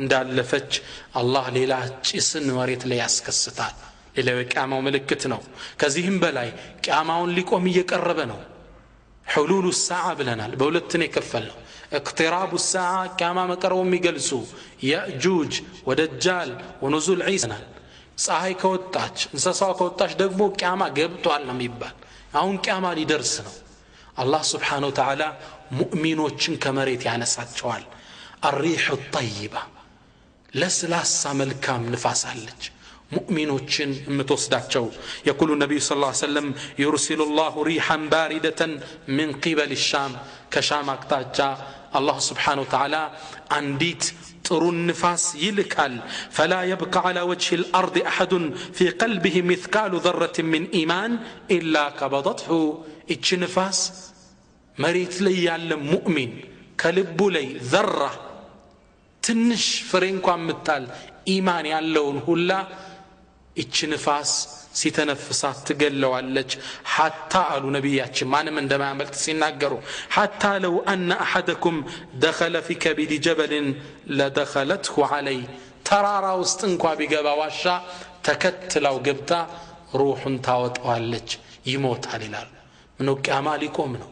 እንዳለፈች አላህ ሌላ ጭስን መሬት ላይ ያስከስታል ሌላው የቂያማው ምልክት ነው ከዚህም በላይ ቂያማውን ሊቆም እየቀረበ ነው حلول الساعه ብለናል በሁለት ነው የከፈልነው اقتراب الساعه ቂያማ መቀረቡ የሚገልጹ ያእጁጅ ወደጃል ወኑዙል ዒሳ ፀሐይ ከወጣች እንሰሳው ከወጣች ደግሞ ቂያማ ገብቷል ነው የሚባል አሁን ቂያማ ሊደርስ ነው አላህ Subhanahu Wa Ta'ala ሙእሚኖችን ከመሬት ያነሳቸዋል الريح الطيبه ለስላሳ መልካም ንፋስ አለች مؤمنوچن متوسداچو يقول النبي صلى الله عليه وسلم يرسل الله ريحا باردة من قبل الشام كشام اقطاچا الله سبحانه وتعالى عنديت ጥሩ ንፋስ ይልካል فلا يبقى على وجه الارض احد في قلبه مثقال ذره من ايمان الا قبضته እቺ ንፋስ መሬት ላይ ያለ ሙእሚን ከልቡ ላይ ذره ትንሽ ፍሬ እንኳን ምታል ኢማን ያለውን ሁላ እቺ ንፋስ ሲተነፍሳት ትገለዋለች حتى አሉ ነብያችን ማንም እንደማያመልጥ ሲናገሩ حتى لو ان احدكم دخل في كبد جبل لدخلته علي ተራራ ውስጥ እንኳን ቢገባ ዋሻ ተከትለው ገብታ ሩሁን ታወጣዋለች ይሞታል ይላል ምነው ቂያማ ሊቆም ነው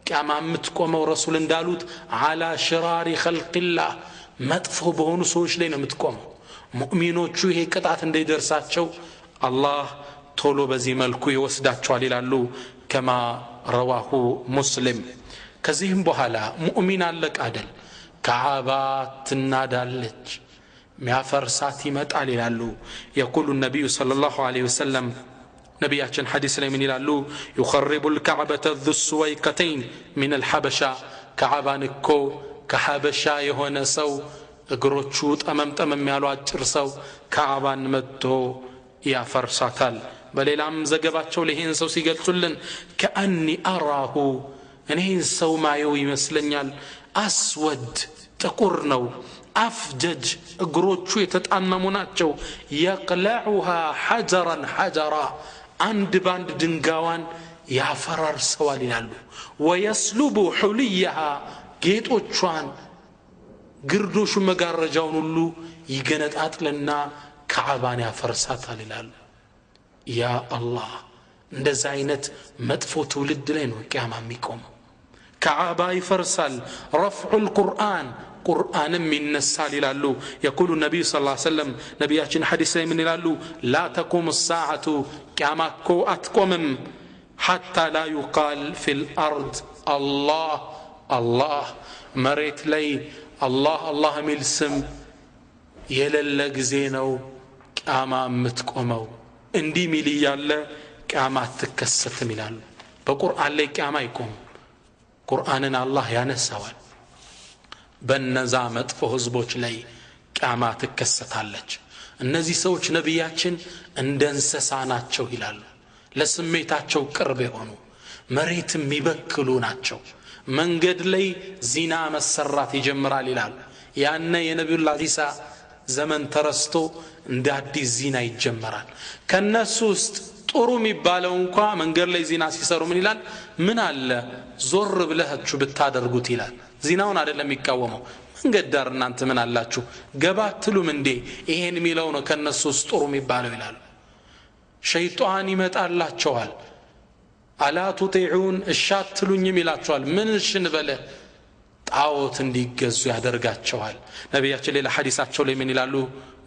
ቂያማ የምትቆመው ረሱል እንዳሉት على شرار خلق الله መጥፎ በሆኑ ሰዎች ላይ ነው የምትቆመው ሙእሚኖቹ ይሄ ቅጣት እንደይደርሳቸው አላህ ቶሎ በዚህ መልኩ ይወስዳቸዋል ይላሉ كما رواه مسلم ከዚህም በኋላ ሙእሚን አለቅ አይደል ካዕባ ትናዳለች ሚያፈርሳት ይመጣል ይላሉ يقول النبي صلى الله عليه وسلم ነብያችን ሐዲስ ላይ ምን ይላሉ يخرب الكعبة ذو السويقتين من الحبشة ካዕባን እኮ ከሐበሻ የሆነ ሰው እግሮቹ ጠመምጠመም ያሉ አጭር ሰው ካዕባን መጥቶ ያፈርሳታል በሌላም ዘገባቸው ለይህን ሰው ሲገልጹልን كأني أراه እኔን ሰው ማየው ይመስለኛል አስወድ ጥቁር ነው አፍጀጅ እግሮቹ የተጣመሙ ናቸው يقلعها حجرا حجرا አንድ ባንድ ድንጋዋን ያፈራርሰዋል ይላሉ ويسلب حليها ጌጦቿን ግርዶሹ መጋረጃውን ሁሉ ይገነጣጥልና ካዕባን ያፈርሳታል ይላሉ ያ አላህ እንደዛ አይነት መጥፎ ትውልድ ላይ ነው ቂያማ የሚቆመው ካዕባ ይፈርሳል رفع القرآن ቁርአንም ይነሳል ይላሉ يقول النبي صلى الله عليه وسلم ነብያችን ሐዲስ ላይ ምን ይላሉ لا تقوم الساعة ቂያማ እኮ አትቆምም حتى لا يقال في الأرض الله الله መሬት ላይ الله الله ሚል ስም የሌለ ጊዜ ነው ቂያማ የምትቆመው እንዲህ ሚል ያለ ቂያማ ትከሰትም ይላሉ በቁርአን ላይ ቂያማ ይቆም ቁርአንን አላህ ያነሳዋል በነዛ መጥፎ ህዝቦች ላይ ቂያማ ትከሰታለች እነዚህ ሰዎች ነብያችን እንደ እንስሳ ናቸው ይላሉ ለስሜታቸው ቅርብ የሆኑ መሬትም ይበክሉ ናቸው መንገድ ላይ ዚና መሰራት ይጀምራል ይላል ያነ የነብዩላህ ኢሳ ዘመን ተረስቶ እንደ አዲስ ዚና ይጀምራል ከነሱ ውስጥ ጥሩ የሚባለው እንኳን መንገድ ላይ ዚና ሲሰሩ ምን ይላል ምን አለ ዞር ብለህቹ ብታደርጉት ይላል ዚናውን አይደለም የሚቃወመው መንገድ ዳር እናንተ ምን አላችሁ ገባትሉም እንዴ ይሄን የሚለው ነው ከነሱ ውስጥ ጥሩ የሚባለው ይላል ሸይጣን ይመጣላቸዋል አላ ቱጢዑን እሻትሉኝም ይላቸዋል ምን እሽንበለ ጣዖት እንዲገዙ ያደርጋቸዋል ነብያችን ሌላ ሐዲሳቸው ላይ ምን ይላሉ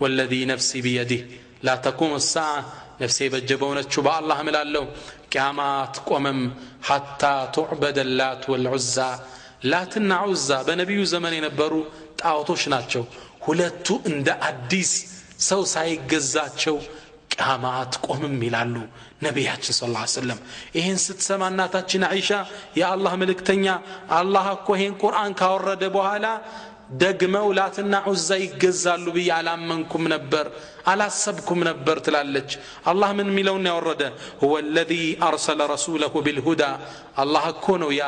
والذي نفسي بيده لا تقوم الساعه نفسي بجبونچو بالله ملالو قيامات قومم حتى تعبد اللات والعزى لاتنا عزى بنبيو زمان የነበሩ ጣዖቶች ናቸው ሁለቱ እንደ አዲስ ሰው ሳይገዛቸው ቂያማት ቆምም ይላሉ ነብያችን ሰለላሁ ዐለይሂ ወሰለም ይሄን ስትሰማ እናታችን አይሻ ያ አላህ መልእክተኛ አላህ እኮ ይሄን ቁርአን ካወረደ በኋላ ደግመው ላትና ዑዛ ይገዛሉ ብዬ አላመንኩም ነበር አላሰብኩም ነበር ትላለች አላህ ምን ሚለውን ያወረደ هو الذي ارسل رسوله بالهدى አላህ እኮ ነው ያ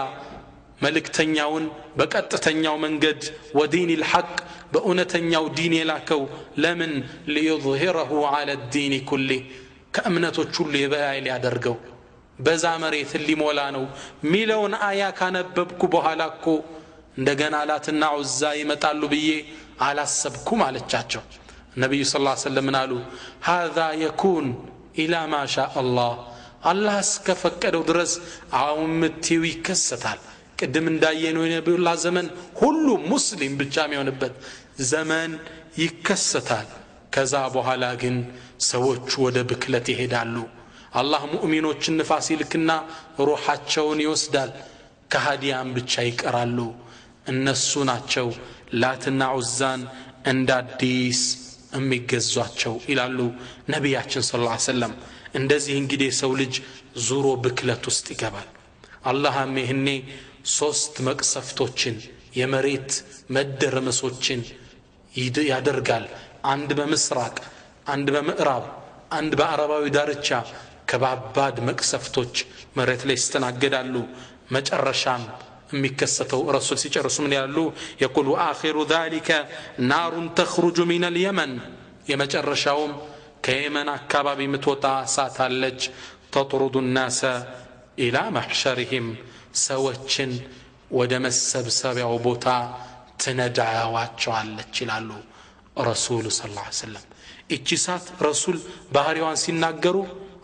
መልእክተኛውን በቀጥተኛው መንገድ ወዲን الحق በእውነተኛው ዲን የላከው ለምን ليظهره على الدين كله ከእምነቶች ሁሉ የበላይ ሊያደርገው በዛ መሬት ሊሞላ ነው ሚለውን አያ ካነበብኩ በኋላ እኮ እንደገና ላትና ዑዛ ይመጣሉ ብዬ አላሰብኩም አለቻቸው ነብዩ ሰለላሁ ዐለይሂ ወሰለም አሉ هذا يكون الى ما شاء الله አላህ እስከፈቀደው ድረስ አውምቲው ይከሰታል ቅድም እንዳየነው የነብዩላህ ዘመን ሁሉ ሙስሊም ብቻ የሚሆንበት ዘመን ይከሰታል ከዛ በኋላ ግን ሰዎች ወደ ብክለት ይሄዳሉ አላህ ሙእሚኖችን ንፋስ ይልክና ሩሃቸውን ይወስዳል ከሃዲያን ብቻ ይቀራሉ እነሱ ናቸው ላትና ዑዛን እንዳዲስ የሚገዟቸው ይላሉ ነብያችን ሰለላሁ ዐለይሂ ወሰለም እንደዚህ እንግዲህ ሰው ልጅ ዙሮ ብክለት ውስጥ ይገባል አላህም ይህኔ 3 መቅሰፍቶችን የመሬት መደረመሶችን ያደርጋል አንድ በምስራቅ አንድ በምዕራብ አንድ በአረባዊ ዳርቻ ከባባድ መቅሰፍቶች መሬት ላይ ይስተናገዳሉ መጨረሻም የሚከሰተው ረሱል ሲጨርሱ ምን ያሉ يقول اخر ذلك نار تخرج من اليمن የመጨረሻውም ከየመን አካባቢ ምትወጣ እሳት አለች تطرد الناس الى محشرهم ሰዎችን ወደ መሰብሰቢያው ቦታ ትነዳዋቸዋለች ይላሉ ረሱል ሰለላሁ ዐለይሂ ወሰለም እቺ እሳት ረሱል ባህሪዋን ሲናገሩ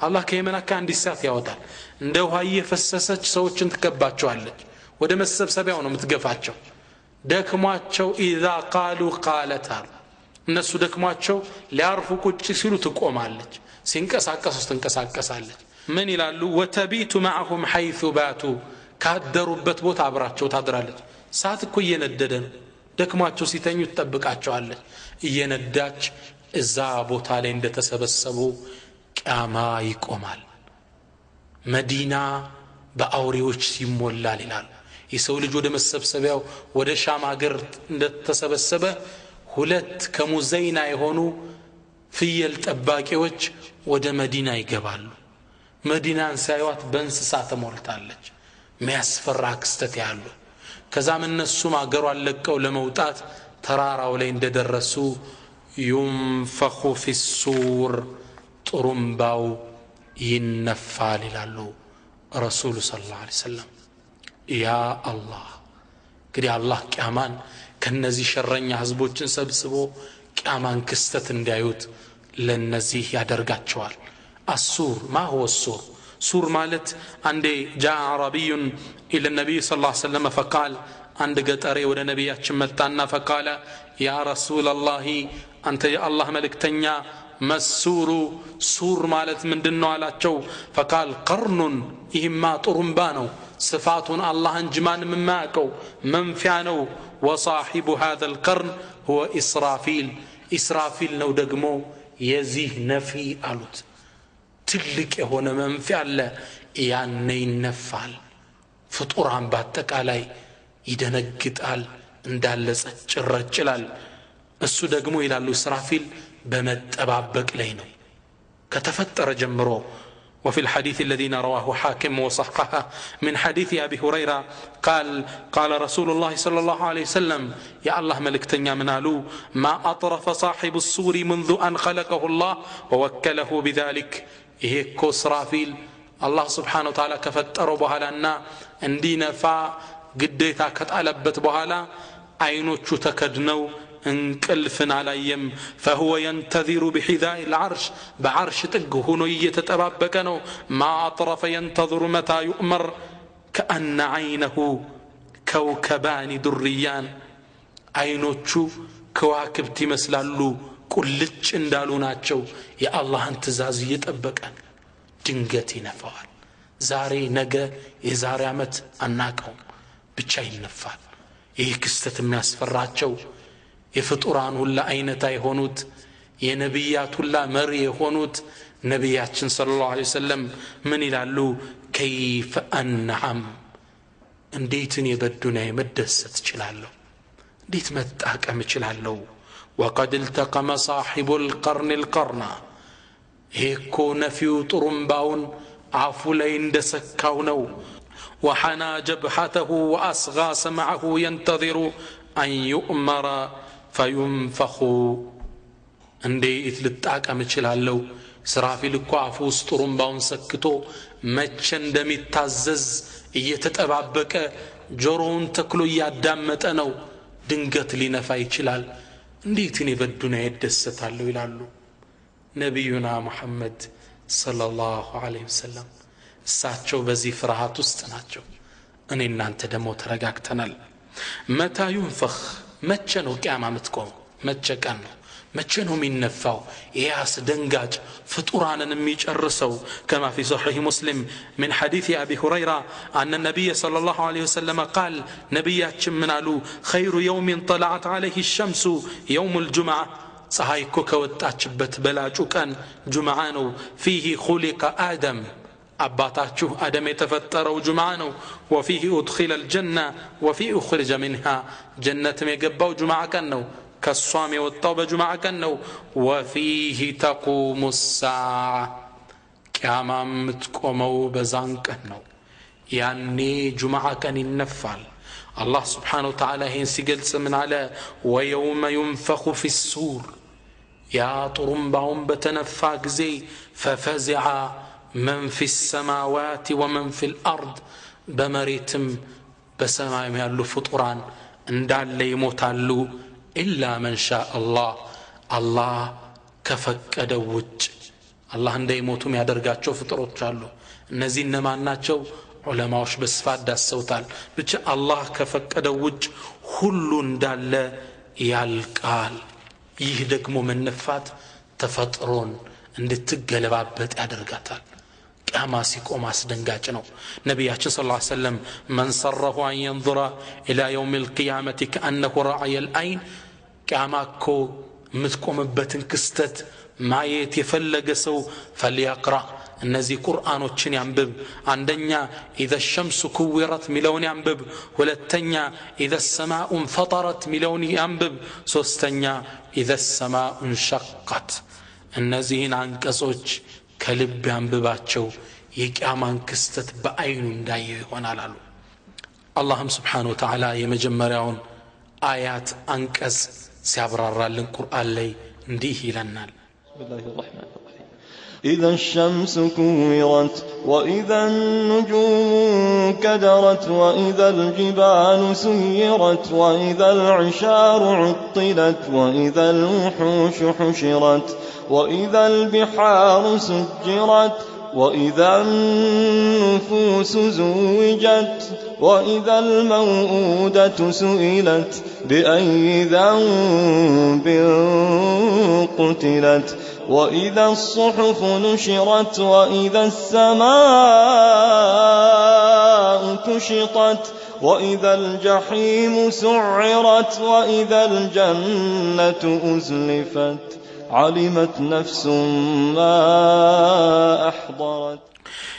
አላህ ከየመን አንድ እሳት ያወጣል እንደ ውሃ እየፈሰሰች ሰዎችን ትከባቸዋለች ወደ መሰብሰቢያው ነው የምትገፋቸው ደክሟቸው اذا قالوا قالت እነሱ ደክሟቸው ሊያርፉ ቁጭ ሲሉ ትቆማለች ሲንቀሳቀሱ ትንቀሳቀሳለች ምን ይላሉ وتبيت معهم حيث باتوا ካደሩበት ቦታ አብራቸው ታድራለች ሳት እኮ እየነደደ ነው ደክሟቸው ሲተኙ ተጠብቃቸዋለች እየነዳች እዛ ቦታ ላይ እንደተሰበሰቡ ቂያማ ይቆማል መዲና በአውሬዎች ሲሞላል ይላል የሰው ልጅ ወደ መሰብሰቢያው ወደ ሻም ሀገር እንደተሰበሰበ 2 ከሙዘይና የሆኑ ፍየል ጠባቂዎች ወደ መዲና ይገባሉ መዲናን ሳይዋት በእንስሳ ተሞልታለች የሚያስፈራ ክስተት ያሉ ከዛም እነሱም አገሯን ለቀው ለመውጣት ተራራው ላይ እንደደረሱ ينفخ في السور ጥሩምባው ይነፋል ይላሉ ረሱል ሰለላሁ ዐለይሂ ወሰለም ያ አላህ እንግዲህ አላህ ቂያማን ከነዚህ ሸረኛ ህዝቦችን ሰብስቦ ቂያማን ክስተት እንዲያዩት ለነዚህ ያደርጋቸዋል السور ما هو السور سور مالت عندي جاء عربي الى النبي صلى الله عليه وسلم فقال عند قطري ولا نبياتችን መጣና فقال يا رسول الله انت يا الله ملكتኛ مسور سور مالت ምንድነው አላቸው فقال قرن ይህማ ጥሩምባ ነው صفاتون الله እንጅማን የማያውቀው መንፊያ ነው وصاحب هذا القرن هو إسرافيل ነው ደግሞ የዚህ ነፊ አሉት ትልቅ የሆነ መንፊያ አለ ያኔ ይነፋል ፍጡራን በአጠቃላይ ይደነግጣል እንዳለ ጭረጭላል እሱ ደግሞ ይላሉ እስራፊል በመጠባበቅ ላይ ነው ከተፈጠረ ጀምሮ وفي الحديث الذين رواه حاكم وصححه من حديث أبي هريرة قال رسول الله صلى الله عليه وسلم يا الله ملكتنيا منالو ما أطرف صاحب الصور منذ أن خلقه الله ووكله بذلك هيك إسرافيل الله سبحانه وتعالى كفتروا بهالنا عندنا قديتا كتقلبت بهالا عينوچو تكدنو انقلفن عليهم فهو ينتظر بحذاء العرش بعرش طق هونو يتطبابق نو ما اطرف ينتظر متى يؤمر كأن عينه كوكبان دريان عينوچو كواكبت يመስላሉ ቁልጭ እንዳሉ ናቸው የአላህን ትእዛዝ እየጠበቀን ድንገት ይነፋል ዛሬ ነገ የዛሬ አመት አናቀው ብቻ ይነፋል ይህ ክስተት የሚያስፈራቸው የፍጡራን ሁሉ አይነታ የሆኑት የነብያት ሁሉ መሪ የሆኑት ነብያችን ሰለላሁ ዐለይሂ ወሰለም ምን ይላሉ كيف انعم እንዴትን የበዱና የመደሰት ይችላል እንዴት መጣቀም እችላለሁ وقد التقم صاحب القرن القرن هيك نفيو طرمباون عفو ላይ እንደሰካው ነው وحنى جبهته وأصغى سمعه ينتظر أن يؤمر فينفخ እንዴት ልጣቀም እችላለሁ ስራፊል እኮ አፉ ውስጥ ጥሩምባውን ሰክቶ መቼ እንደሚታዘዝ እየተጠባበቀ ጆሮውን ተክሎ ያዳመጠ ነው ድንገት ሊነፋ ይችላል እንዴት እኔ በዱንያ ይደሰታለሁ ይላሉ ነብዩና መሐመድ ሰለላሁ ዐለይሂ ወሰለም እሳቸው በዚህ ፍርሃት ውስጥ ናቸው እኔ እናንተ ደግሞ ተረጋግተናል መታ ينفخ መቼ ነው ቂያማ የምትቆመው መቼ ቀን ነው መቼ ነው የሚነፋው ያስ ደንጋጭ ፍጡራንን የሚጨርሰው كما في صحيح مسلم من حديث ابي هريره ان النبي صلى الله عليه وسلم قال نبياتችን ምን አሉ خير يوم طلعت عليه الشمس يوم الجمعه ፀሐይ እኮ ከወጣችበት በላጩ ቀን ጁምዓ ነው فيه خلق ادم አባታችሁ አደም የተፈጠረው ጁምዓ ነው وفيه ادخل الجنه وفيه اخرج منها ጀነት የገባው ጁምዓ ቀን ነው ከሷም የወጣው በጁምዓ ቀን ነው وفيه تقوم الساعه ቂያማም ትቆመው በዛን ቀን ነው ያኔ ጁምዓ ቀን ይነፋል الله سبحانه وتعالى ይህን ሲገልጽ ምን አለ ويوم ينفخ في الصور يا طرمباهم በተነፋ ጊዜ ففزع من في السماوات ومن في الارض በመሬትም በሰማይም ያሉ ፍጡራን እንዳለ ይሞታሉ إلا من شاء الله ከፈቀደው ውጭ አላህ እንደይሞቱም ያደርጋቸው ፍጡሮች አሉ እነዚህ እነማን ናቸው ዑለማዎች በስፋት ዳሰውታል ብቻ አላህ ከፈቀደው ውጭ ሁሉ እንዳለ ያልቃል ይህ ደግሞ መነፋት ተፈጥሮን እንድትገለባበጥ ያደርጋታል ቂያማ ሲቆም አስደንጋጭ ነው ነብያችን ሰለላሁ ዐለይሂ ወሰለም من سره أن ينظر إلى يوم القيامة كأنه رأي العين ቂያማ እኮ የምትቆምበትን ክስተት ማየት የፈለገ ሰው فليقرأ እነዚህ ቁርአኖችን ያንብብ አንደኛ اذا الشمس كورت ሚለውን ያንብብ ሁለተኛ اذا السماء انفطرت ሚለውን ያንብብ ሶስተኛ اذا السماء انشقت እነዚህን አንቀጾች ከልብ ያንብባቸው የቂያማን ክስተት በአይኑ እንዳየው ይሆናል አሉ አላህም Subhanahu Wa Ta'ala የመጀመሪያውን አያት አንቀጽ ሲያብራራልን ቁርአን ላይ እንዲህ ይለናል ቢስሚላሂር ረህማኒር ረሂም إذا الشمس كورت وإذا النجوم كدرت وإذا الجبال سيرت وإذا العشار عطلت وإذا الوحوش حشرت وإذا البحار سجرت وإذا النفوس زوجت وإذا الموءودة سئلت بأي ذنب قتلت وإذا الصحف نشرت وإذا السماء كشطت وإذا الجحيم سعرت وإذا الجنة أزلفت علمت نفس ما أحضرت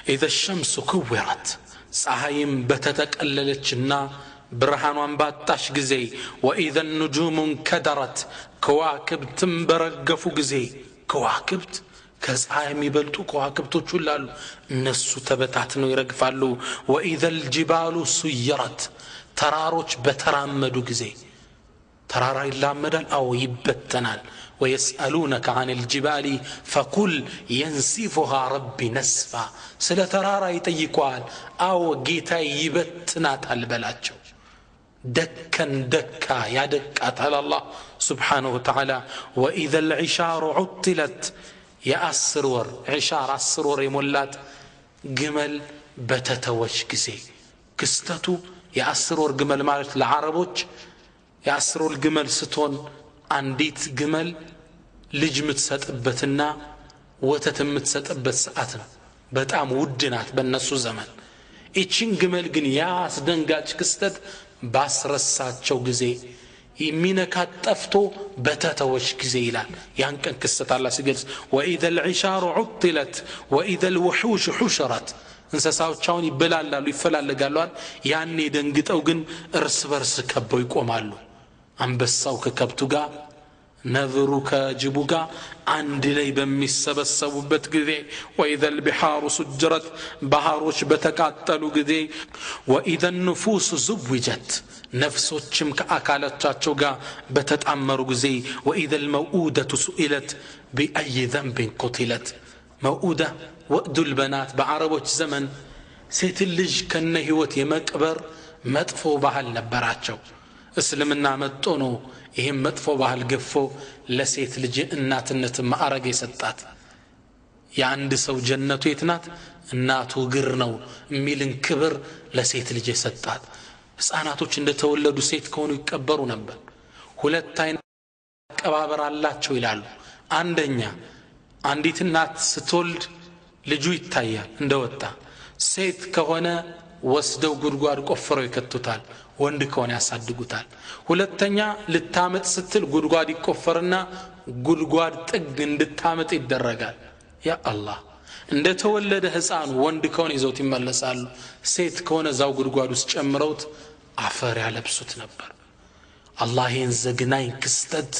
إذا الشمس كورت ፀሐይም በተጠቀለለችና ብርሃኗን ባጣሽ ጊዜ وإذا النجوم كدرت ከዋክብትም በረገፉ ጊዜ ከዋክብት ከፀሐይ የሚበልጡ ከዋክብቶች ሁሉ አሉ እነሱ ተበታትነው ይረግፋሉ وإذا الجبال سيرت ተራሮች በተራመዱ ጊዜ ተራራ ይላመዳል አው ይበተናል ويسألونك عن الجبال فقل ينسفها ربي نسفا سلا ترارا يطيقوال او ጌታ ይበትናታል በላቸው دكا دكا يا دكات على الله سبحانه وتعالى واذا العشار عطلت يا اسرور عشار اسرور يمولات جمل بتتوش ጊዜ ክስተቱ የአስሮር ግመል ማለት ለዓረቦች የአስሮር ግመል ስትሆን አንዲት ግመል ልጅ የምትሰጥበትና ወተት የምትሰጥበት ሰዓት ነው በጣም ውድ ናት በእነሱ ዘመን እቺን ግመል ግን ያስደንጋጭ ክስተት ባስረሳቸው ጊዜ የሚነካት ጠፍቶ በተተወች ጊዜ ይላል ያን ቀን ክስተት አላህ ሲገልጽ وإذا العشار عطلت وإذا الوحوش حشرت እንስሳዎቻውን ይበላላሉ ይፈላለጋሉ ያኔ ደንግጠው ግን እርስ በርስ ከበው ይቆማሉ አንበሳው ከከብቱ ጋር ነብሩ ከጅቡ ጋር አንድ ላይ በሚሰበሰቡበት ጊዜ وإذا البحار سجرت ባህሮች በተቃጠሉ ጊዜ وإذا النفوس زوجت ነፍሶችም ከአካላቸው ጋር በተጣመሩ ጊዜ وإذا الموءودة سئلت بأي ذنب قتلت موءودة وأد البنات بعربوች ዘመን ሴት ልጅ ከነ ህይወት የመቅበር መጥፎ ባህል ነበራቸው እስልምና መጥቶ ነው ይሄን መጥፎ ባህል ገፎ ለሴት ልጅ እናትነት ማዕረግ የሰጣት የአንድ ሰው ጀነቱ የትናት እናቱ ግር ነው የሚልን ክብር ለሴት ልጅ የሰጣት ህፃናቶች እንደተወለዱ ሴት ከሆኑ ይቀበሩ ነበር ሁለት አይነት አቀባበር አላቸው ይላሉ አንደኛ አንዲት እናት ስትወልድ ልጁ ይታያል እንደወጣ ሴት ከሆነ ወስደው ጉድጓድ ቆፍረው ይከቱታል ወንድ ከሆነ ያሳድጉታል ሁለተኛ ልታመጥ ስትል ጉድጓድ ይቆፈርና ጉድጓድ ጥግ እንድታመጥ ይደረጋል ያ አላህ እንደተወለደ ህፃን ወንድ ከሆነ ይዘውት ይመለሳሉ ሴት ከሆነ ዛው ጉድጓድ ውስጥ ጨምረውት አፈር ያለብሱት ነበር አላህ ይህን ዘግናኝ ክስተት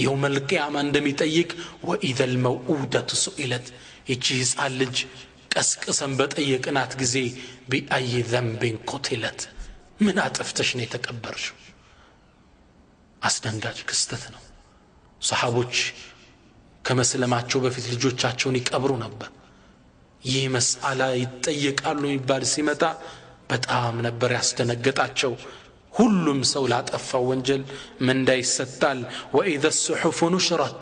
የውመል ቂያማ እንደሚጠይቅ وإذا الموءودة سئلت ይቺ ህፃን ልጅ ቀስቅሰን በጠየቅናት ጊዜ بأي ذنب قتلت ምን አጥፍተሽ ነው የተቀበርሽው አስደንጋጭ ክስተት ነው ሰሃቦች ከመስለማቸው በፊት ልጆቻቸውን ይቀብሩ ነበር ይህ መስአላ ይጠየቃሉ ይባል ሲመጣ በጣም ነበር ያስደነገጣቸው ሁሉም ሰው ላጠፋው ወንጀል ምንዳ ይሰጣል وإذا الصحف نشرت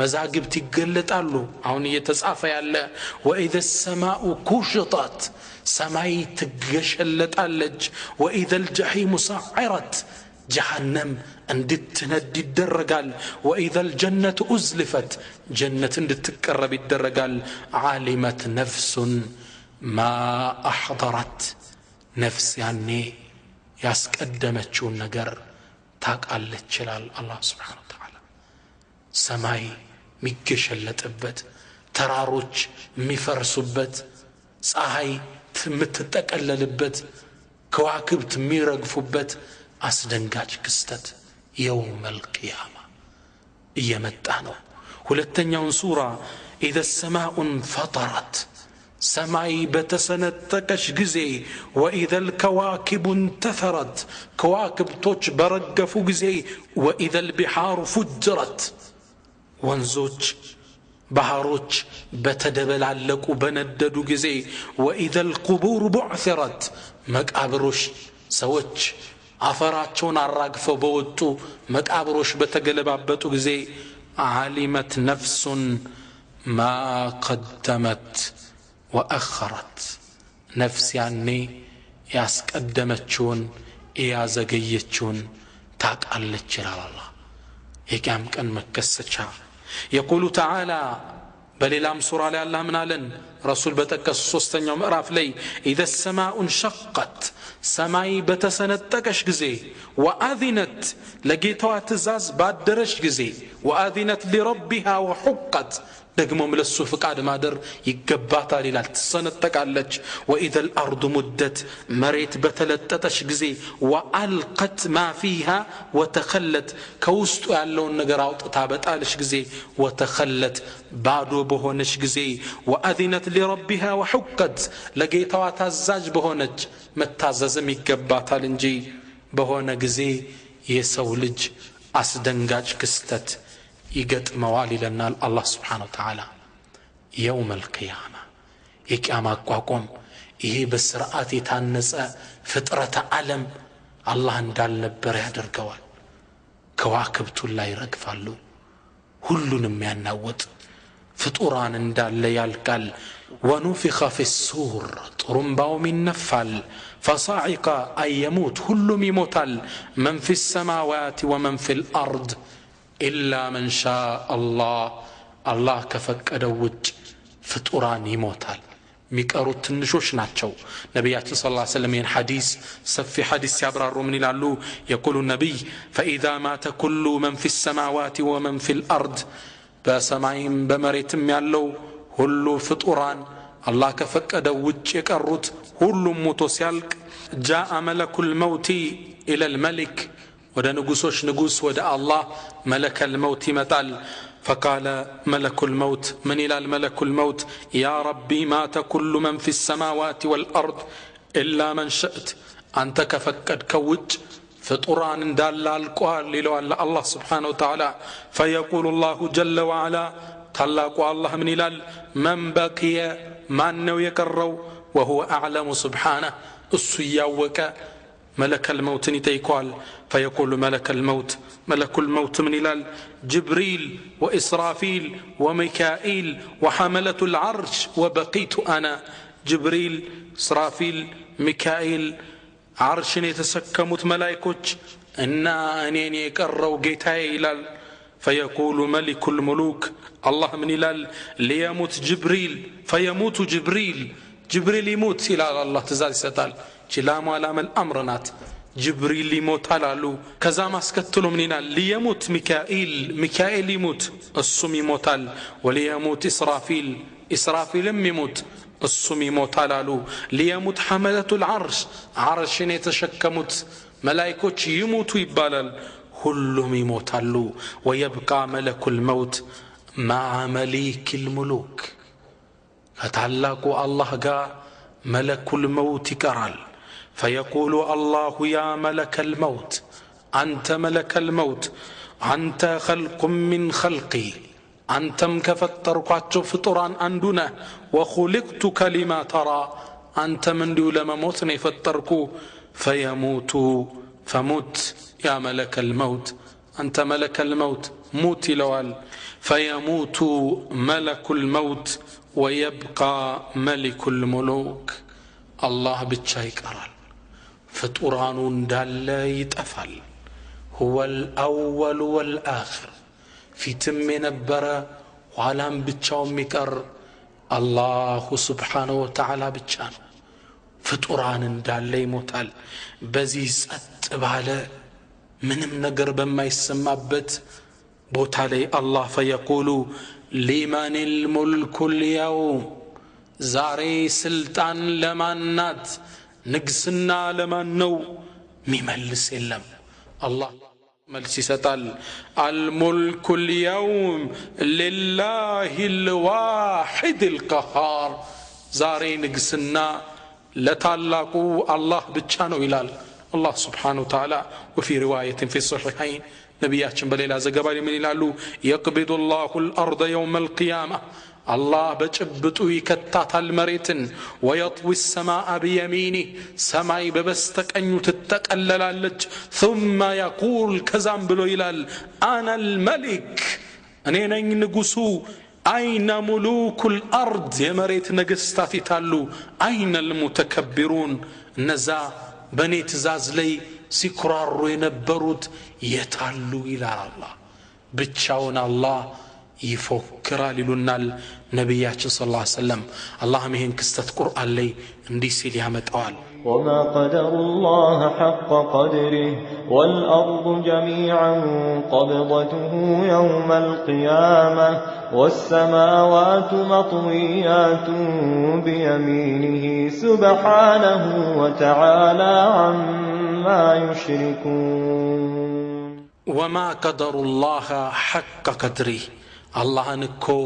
መዛግብት ይገለጣሉ አሁን እየተጻፈ ያለ وإذا السماء كشطت ሰማይ ትገሸለጣለች وإذا الجحيم سعرت جهنم እንድትነድ ይደረጋል وإذا الجنة أزلفت جنة እንድትቀረብ ይደረጋል علمت نفس ما أحضرت نفس ያኔ ያስቀደመችውን ነገር ታቃለች ይላል አላህ Subhanahu Wa Ta'ala ሰማይ ሚገሸለጥበት ተራሮች ሚፈርሱበት ፀሐይ የምትጠቀለልበት ከዋክብት የሚረግፉበት አስደንጋጭ ክስተት የውመል ቂያማ እየመጣ ነው ሁለተኛው ሱራ إذا السماء انفطرت ሰማይ በተሰነጠቀች ጊዜ وإذا الكواكب انتثرت ከዋክብቶች በረገፉ ጊዜ وإذا البحار فجرت ወንዞች ባህሮች በተደበላለቁ በነደዱ ጊዜ وإذا القبور بعثرت መቃብሮች ሰዎች አፈራቸውን አራግፈው በወጡ መቃብሮች በተገለባበጡ ጊዜ علمت نفس ما قدمت وأخرت نفس يعني ያስቀደመችውን ያዘገየችውን ታቃለች ይላል አላህ የቂያም ቀን መከሰቻ يقول تعالى በሌላም ሱራ ላይ አላህ ምን አለን ረሱል በተቀስ ሶስተኛው ምዕራፍ ላይ إذا السماء انشقت ሰማይ በተሰነጠቀሽ ጊዜ وأذنت ለጌታዋ ትእዛዝ ባደረሽ ጊዜ وأذنت لربها وحقت ደግሞም ለሱ ፍቃድ ማደር ይገባታል ይላል ተሰነጠቃለች وإذا الأرض مدت መሬት በተለጠጠሽ ጊዜ وألقت ما فيها وتخلت ከውስጡ ያለውን ነገር አውጥታ በጣልሽ ጊዜ وتخلت ባዶ በሆነሽ ጊዜ وأذنت لربها وحقت ለጌታዋ ታዛዥ በሆነች መታዘዝም ይገባታል እንጂ በሆነ ጊዜ የሰው ልጅ አስደንጋጭ ክስተት ይገጥመዋል ይለናል አላህ Subhanahu Wa Ta'ala የውመል ቂያማ የቂያማ አቋቋም ይሄ በስርዓት የታነጸ ፍጥረተ ዓለም አላህ እንዳልነበር ያደርገዋል ከዋክብቱ ላይ ይረግፋሉ ሁሉንም ያናወጥ ፍጡራን እንዳለ ያልቃል ونفخ في الصور طرمباو من نفال فصاعق أن يموت كل يموتال من في السماوات ومن في الأرض إلا من شاء الله الله كفكده وج ፍጡራን ይሞታል ሚቀሩት ትንሾች ናቸው ነብያችን ሰለላሁ ዐለይሂ ወሰለም ይህን ሐዲስ ሰፊ ሐዲስ ያብራሩ ምን ይላሉ يقول النبي فإذا مات كل من في السماوات ومن في الأرض በሰማይም በመሬትም ያለው ሁሉ ፍጡራን አላህ ከፈቀደው ውጭ የቀሩት ሁሉም ሞቶ ሲያልቅ جاء ملك الموت إلى الملك ወደ ንጉሶች ንጉስ ወደ አላህ መለከል መውት ይመጣል فقال ملك الموت من إلى الملك الموت يا ربي مات كل من في السماوات والأرض إلا من شئت أنت كفكد كوج فطران دال القوال للو الله سبحانه وتعالى فيقول الله جل وعلا طلق الله من إلى من بقي من نو يكرو وهو أعلم سبحانه السياوك ملك الموت نتيقال فيقول ملك الموت من إلى جبريل وإسرافيل وميكائيل وحملة العرش وبقيت أنا جبريل إسرافيل ميكائيل عرش يتسكمت ملائكوش إنا أنيني يقروا قيتاي إلى فيقول ملك الملوك الله من إلى ليموت جبريل فيموت جبريل يموت إلى الله تزال ستال جلام علام الأمرنات جبريل يموت على كذا ما سكتلو مننا ليموت ميكائيل يموت السم يموت وليموت إسرافيل يموت السم يموت على ليموت حملة العرش عرش يتشكمت ملائكوች يموت يبالل كلهم يموت ويبقى ملك الموت مع مليك الملوك فتعلقوا الله قال ملك الموت كرال فيقول الله يا ملك الموت أنت ملك الموت أنت خلق من خلقي أنتم كفترقاتشو فطران أندنا وخلقتك لما ترى أنت من دول موتني فتركو فموت يا ملك الموت أنت ملك الموت موت لوال فيموت ملك الموت ويبقى ملك الملوك الله بتشايك أرال فطران دال يتأفل هو الأول والآخر في تم نبرة وعلام بتشاو مكر الله سبحانه وتعالى بتشان فطران دال يموتال بزيز أتبالة منم نقر بما يسمى بوتالي الله فيقول لمن الملك اليوم زاري سلطان لمانات نقسنا لمن نو مملس إلم الله ملسي ستال الملك اليوم لله الواحد القهار زاري نقسنا لتعلقوا الله بتشانو إلال الله سبحانه وتعالى وفي رواية في الصحيحين نبياتشن بليلا زقبالي من إلالو يقبض الله الأرض يوم القيامة الله بجبطو يكتات المريتن ويطوي السماء بيمينه سماي ببستك أن تتقللالج ثم يقول كزام بلو إلال أنا الملك أنينا نقسو أين ملوك الأرض يا مريت نقستاتي تالو أين المتكبرون نزا بني تزاز لي سكرار ينبرود يتالو إلى الله بتشاون الله يفكر لنا النبي صلى الله عليه وسلم اللهم هين كستت قرآن لي انديسي لها متقال وما قدر الله حق قدره والأرض جميعا قبضته يوم القيامة والسماوات مطويات بيمينه سبحانه وتعالى عما يشركون وما قدر الله حق قدره الله نكو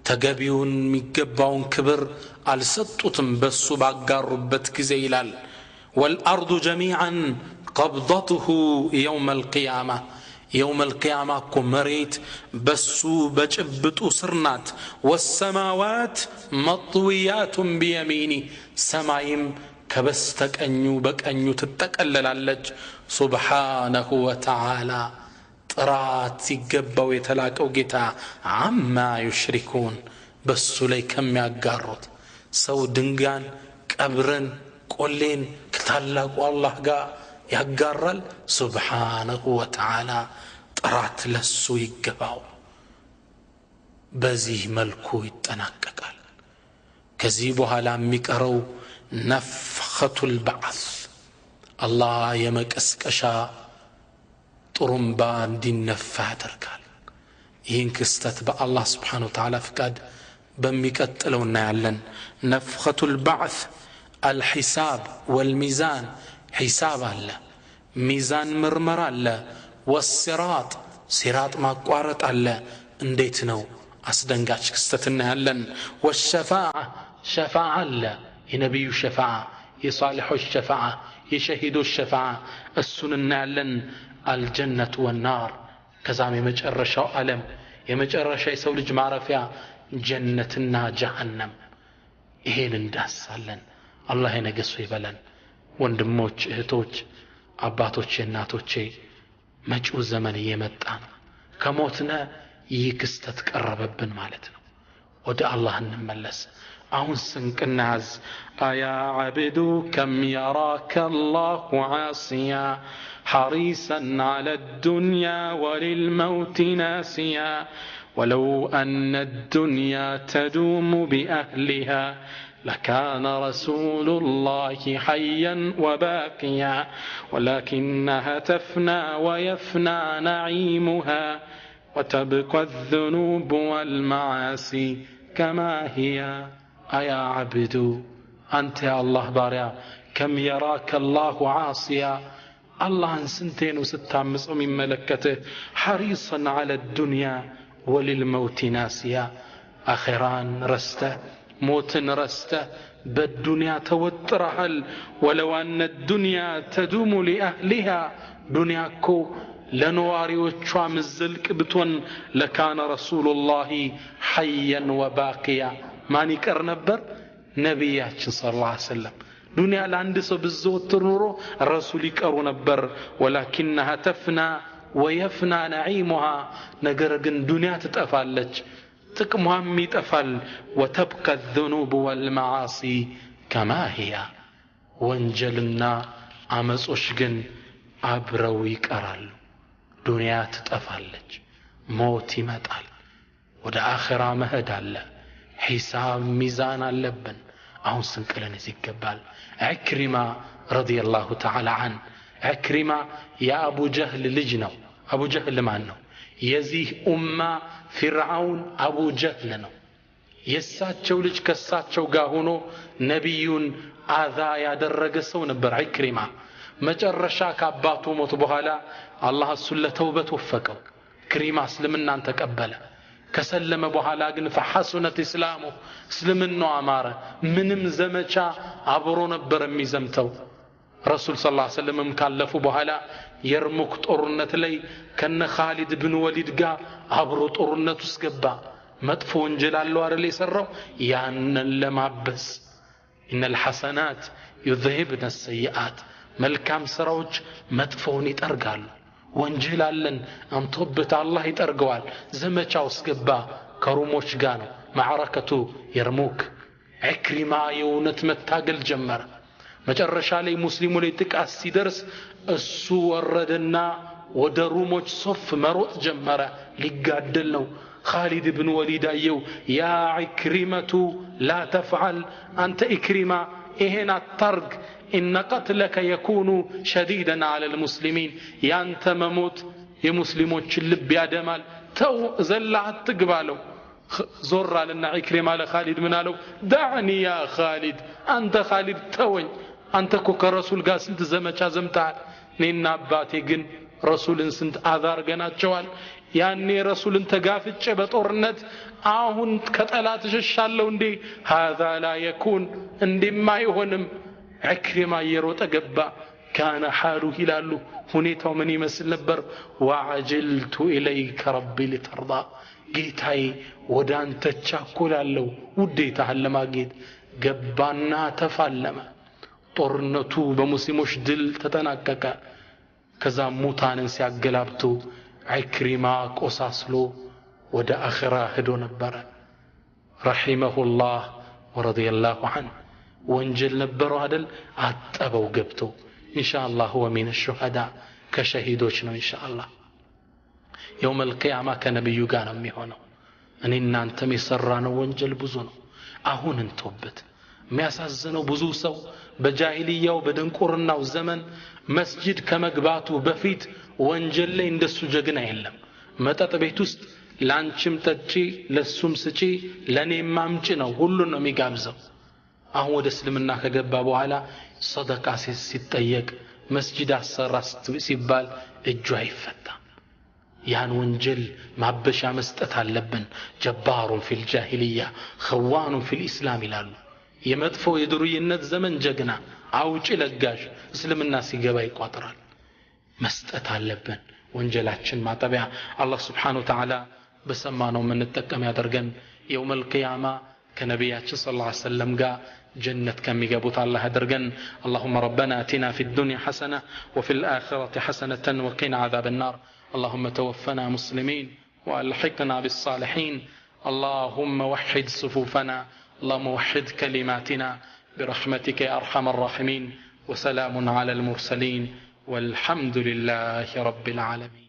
تقبيون ميقباون كبر السطوتم بسو باقاربت كزيلال والأرض جميعا قبضته يوم القيامة كمريت بسو بجبت أسرنات والسماوات مطويات بيميني سمايم كبستك أنيو بك أنيو تتقلل اللج سبحانه وتعالى طرات يقبوا يتلاقوا قتا عما يشركون بسو لي كم يقارد سو دنقان كبرن قولين كتلاقوا الله قا يقارل سبحانه وتعالى طرات لسو يقبوا بزيه ملكو يتناققال كزيبوها لاميكرو نفخة البعث الله يمكسكشا طرمبان دين نفها تركال ይህን ክስተት በአላህ ስብሓን ወተዓላ ፍቃድ በሚቀጥለው እናያለን ነፍኸቱ ልባዕት አልሒሳብ ወልሚዛን ሒሳብ አለ ሚዛን ምርመራ አለ ወሲራጥ ሲራጥ ማቋረጥ አለ እንዴት ነው አስደንጋጭ ክስተትና ያለን ወሸፋዓ ሸፋዓ አለ የነብዩ ሸፋዓ የሷሊሖች ሸፋዓ የሸሂዶች ሸፋዓ እሱንና ያለን አልጀነቱ ወናር ከዛም የመጨረሻው ዓለም የመጨረሻ የሰው ልጅ ማረፊያ ጀነትና ጀሃነም ይሄን እንዳሳለን አላህ የነገሱ ይበለን ወንድሞች እህቶች አባቶች እናቶቼ መጪው ዘመን እየመጣ ነው ከሞትነ ይህ ክስተት ቀረበብን ማለት ነው ወደ አላህ እንመለስ አሁን ስንቅናዝ አያ ዓብዱ ከም የራከ አላሁ ዓሲያ حريصا على الدنيا وللموت ناسيا ولو أن الدنيا تدوم بأهلها لكان رسول الله حيا وباقيا ولكنها تفنى ويفنى نعيمها وتبقى الذنوب والمعاصي كما هي أيا عبد أنت يا الله باريا كم يراك الله عاصيا الله سنتين وستامس من ملكته حريصا على الدنيا وللموت ناسيا أخيران رسته موت رسته بالدنيا توترهل ولو أن الدنيا تدوم لأهلها دنياكو لنواري وشام الزلك بتون لكان رسول الله حيا وباقيا ما نكر نبر نبيات صلى الله عليه وسلم دنيا لعند سو بالزوتر نورو الرسول يقرو نبر ولكنها تفنى ويفنى نعيمها نجرجن دنيا تتقفلج ጥቅሟም ይጠፋል وتبقى الذنوب والمعاصي كما هي ወንጀልና አመጾች ግን አብረው ይቀራሉ ዱንያ ትጠፋለች ሞት ይመጣል ወደ አኺራ መሄድ አለ ሒሳብ ሚዛን አለብን አሁን ስንቅለን ይገባል አክሪማ ረዲየላሁ ተዓላ አን አክሪማ የአቡ ጀህል ልጅ ነው አቡ ጀህል ማን ነው የዚህ ኡማ ፊርዓውን አቡ ጀህል ነው የሳቸው ልጅ ከሳቸው ጋር ሆኖ ነብዩን አዛ ያደረገ ሰው ነበር አክሪማ መጨረሻ ከአባቱ ሞት በኋላ አላህ እሱን ለተውበት ወፈቀው ክሪማ እስልምናን ተቀበለ ከሰለመ በኋላ ግን فحسنت اسلامه እስልምናው አማረ ምንም ዘመቻ አብሮ ነበር የሚዘምተው ረሱል ሰለላሁ ዐለይሂ ወሰለም ካለፉ በኋላ የርሙክ ጦርነት ላይ ከነ ኻሊድ ብን ወሊድ ጋር አብሮ ጦርነት ውስጥ ገባ መጥፎ ወንጀል አለው አይደል የሰራው ያንን ለማበስ ان الحسنات يذهبن السيئات መልካም ስራዎች መጥፎውን ይጠርጋሉ ወንጀል አለን አንተበት አላህ ይጠርገዋል ዘመቻው ውስጥ ገባ ከሩሞች ጋር ነው ማዕረከቱ የርሙክ አክሪማ የውነት መታገል ጀመረ መጨረሻ ላይ ሙስሊሙ ላይ ጥቃት ሲደርስ እሱ ወረደና ወደ ሩሞች ሶፍ መሮጥ ጀመረ ሊጋደል ነው خالد بن وليد አየው ያ ኢክሪመቱ لا تفعل انت ኢክሪማ ይሄን አታርግ ان قتلك يكون شديدا على المسلمين ያንተ መሞት የሙስሊሞችን ልብ ያደማል ተው ዘላ አትግባለው ዞር አለና ኢክሪማ ለኻሊድ ምን አለው دعني يا خالد انت خالد ተወኝ አንተ እኮ ከረሱል ጋር ስንት ዘመቻ ዘምተሃል እኔና አባቴ ግን ረሱልን ስንት አዛር ገናቸዋል ያኔ ረሱልን ተጋፍጬ በጦርነት አሁን ከጠላት ሸሻለው እንዴ هذا لا يكون እንደማ ይሆንም ኢክሪማ የሮጠ ገባ كان حاله ይላሉ ሁኔታው ምን ይመስል ነበር وعجلت اليك ربي لترضى ጌታዬ ወደ አንተ ቻኮላለሁ ውዴታህን ለማግኘት ገባና ተፋለመ ጦርነቱ በሙስሊሞች ድል ተጠናቀቀ ከዛ ሙታንን ሲያገላብጡ ኢክሪማ ቆሳስሎ ወደ አኺራ ሄዶ ነበር ረሂመሁላህ ወረዲየላሁ ዐንሁ ወንጀል ነበረው አይደል አጠበው ገብቶ ኢንሻአላህ هو من الشهداء ከሸሂዶች ነው ኢንሻአላህ يوم القيامه ከነብዩ ጋር ነው የሚሆነው እኔ እናንተም የሰራነው ወንጀል ብዙ ነው አሁን እንተውበት የሚያሳዝነው ብዙ ሰው በጃሂልያው በድንቁርናው ዘመን መስጂድ ከመግባቱ በፊት ወንጀል ላይ እንደሱ ጀግና የለም መጠጥ ቤት ውስጥ ላንቺም ጠጪ ለሱም ስጪ ለኔም ማምጪ ነው ሁሉን ነው የሚጋብዘው አሁን ወደ እስልምና ከገባ በኋላ ሰደቃ ሲጠየቅ መስጂድ አሰራ ሲባል እጁ አይፈታም ያን ወንጀል ማበሻ መስጠት አለብን ጀባሩን ፊል ጃሂልያ ኸዋኑን ፊል ኢስላም ይላሉ የመጥፎ የዱርይነት ዘመን ጀግና አውጪ ለጋሽ እስልምና ሲገባ ይቋጥራል መስጠት አለብን ወንጀላችን ማጠቢያ አላህ Subhanahu Wa Ta'ala በሰማነው የምንጠቀም ያደርገን የውመል ቂያማ ከነቢያችን ሰለላሁ ዐለይሂ ወሰለም ጋር جنة كم يقبط الله درجن اللهم ربنا آتنا في الدنيا حسنة وفي الآخرة حسنة وقنا عذاب النار اللهم توفنا مسلمين وألحقنا بالصالحين اللهم وحد صفوفنا اللهم وحد كلماتنا برحمتك يا أرحم الراحمين وسلام على المرسلين والحمد لله رب العالمين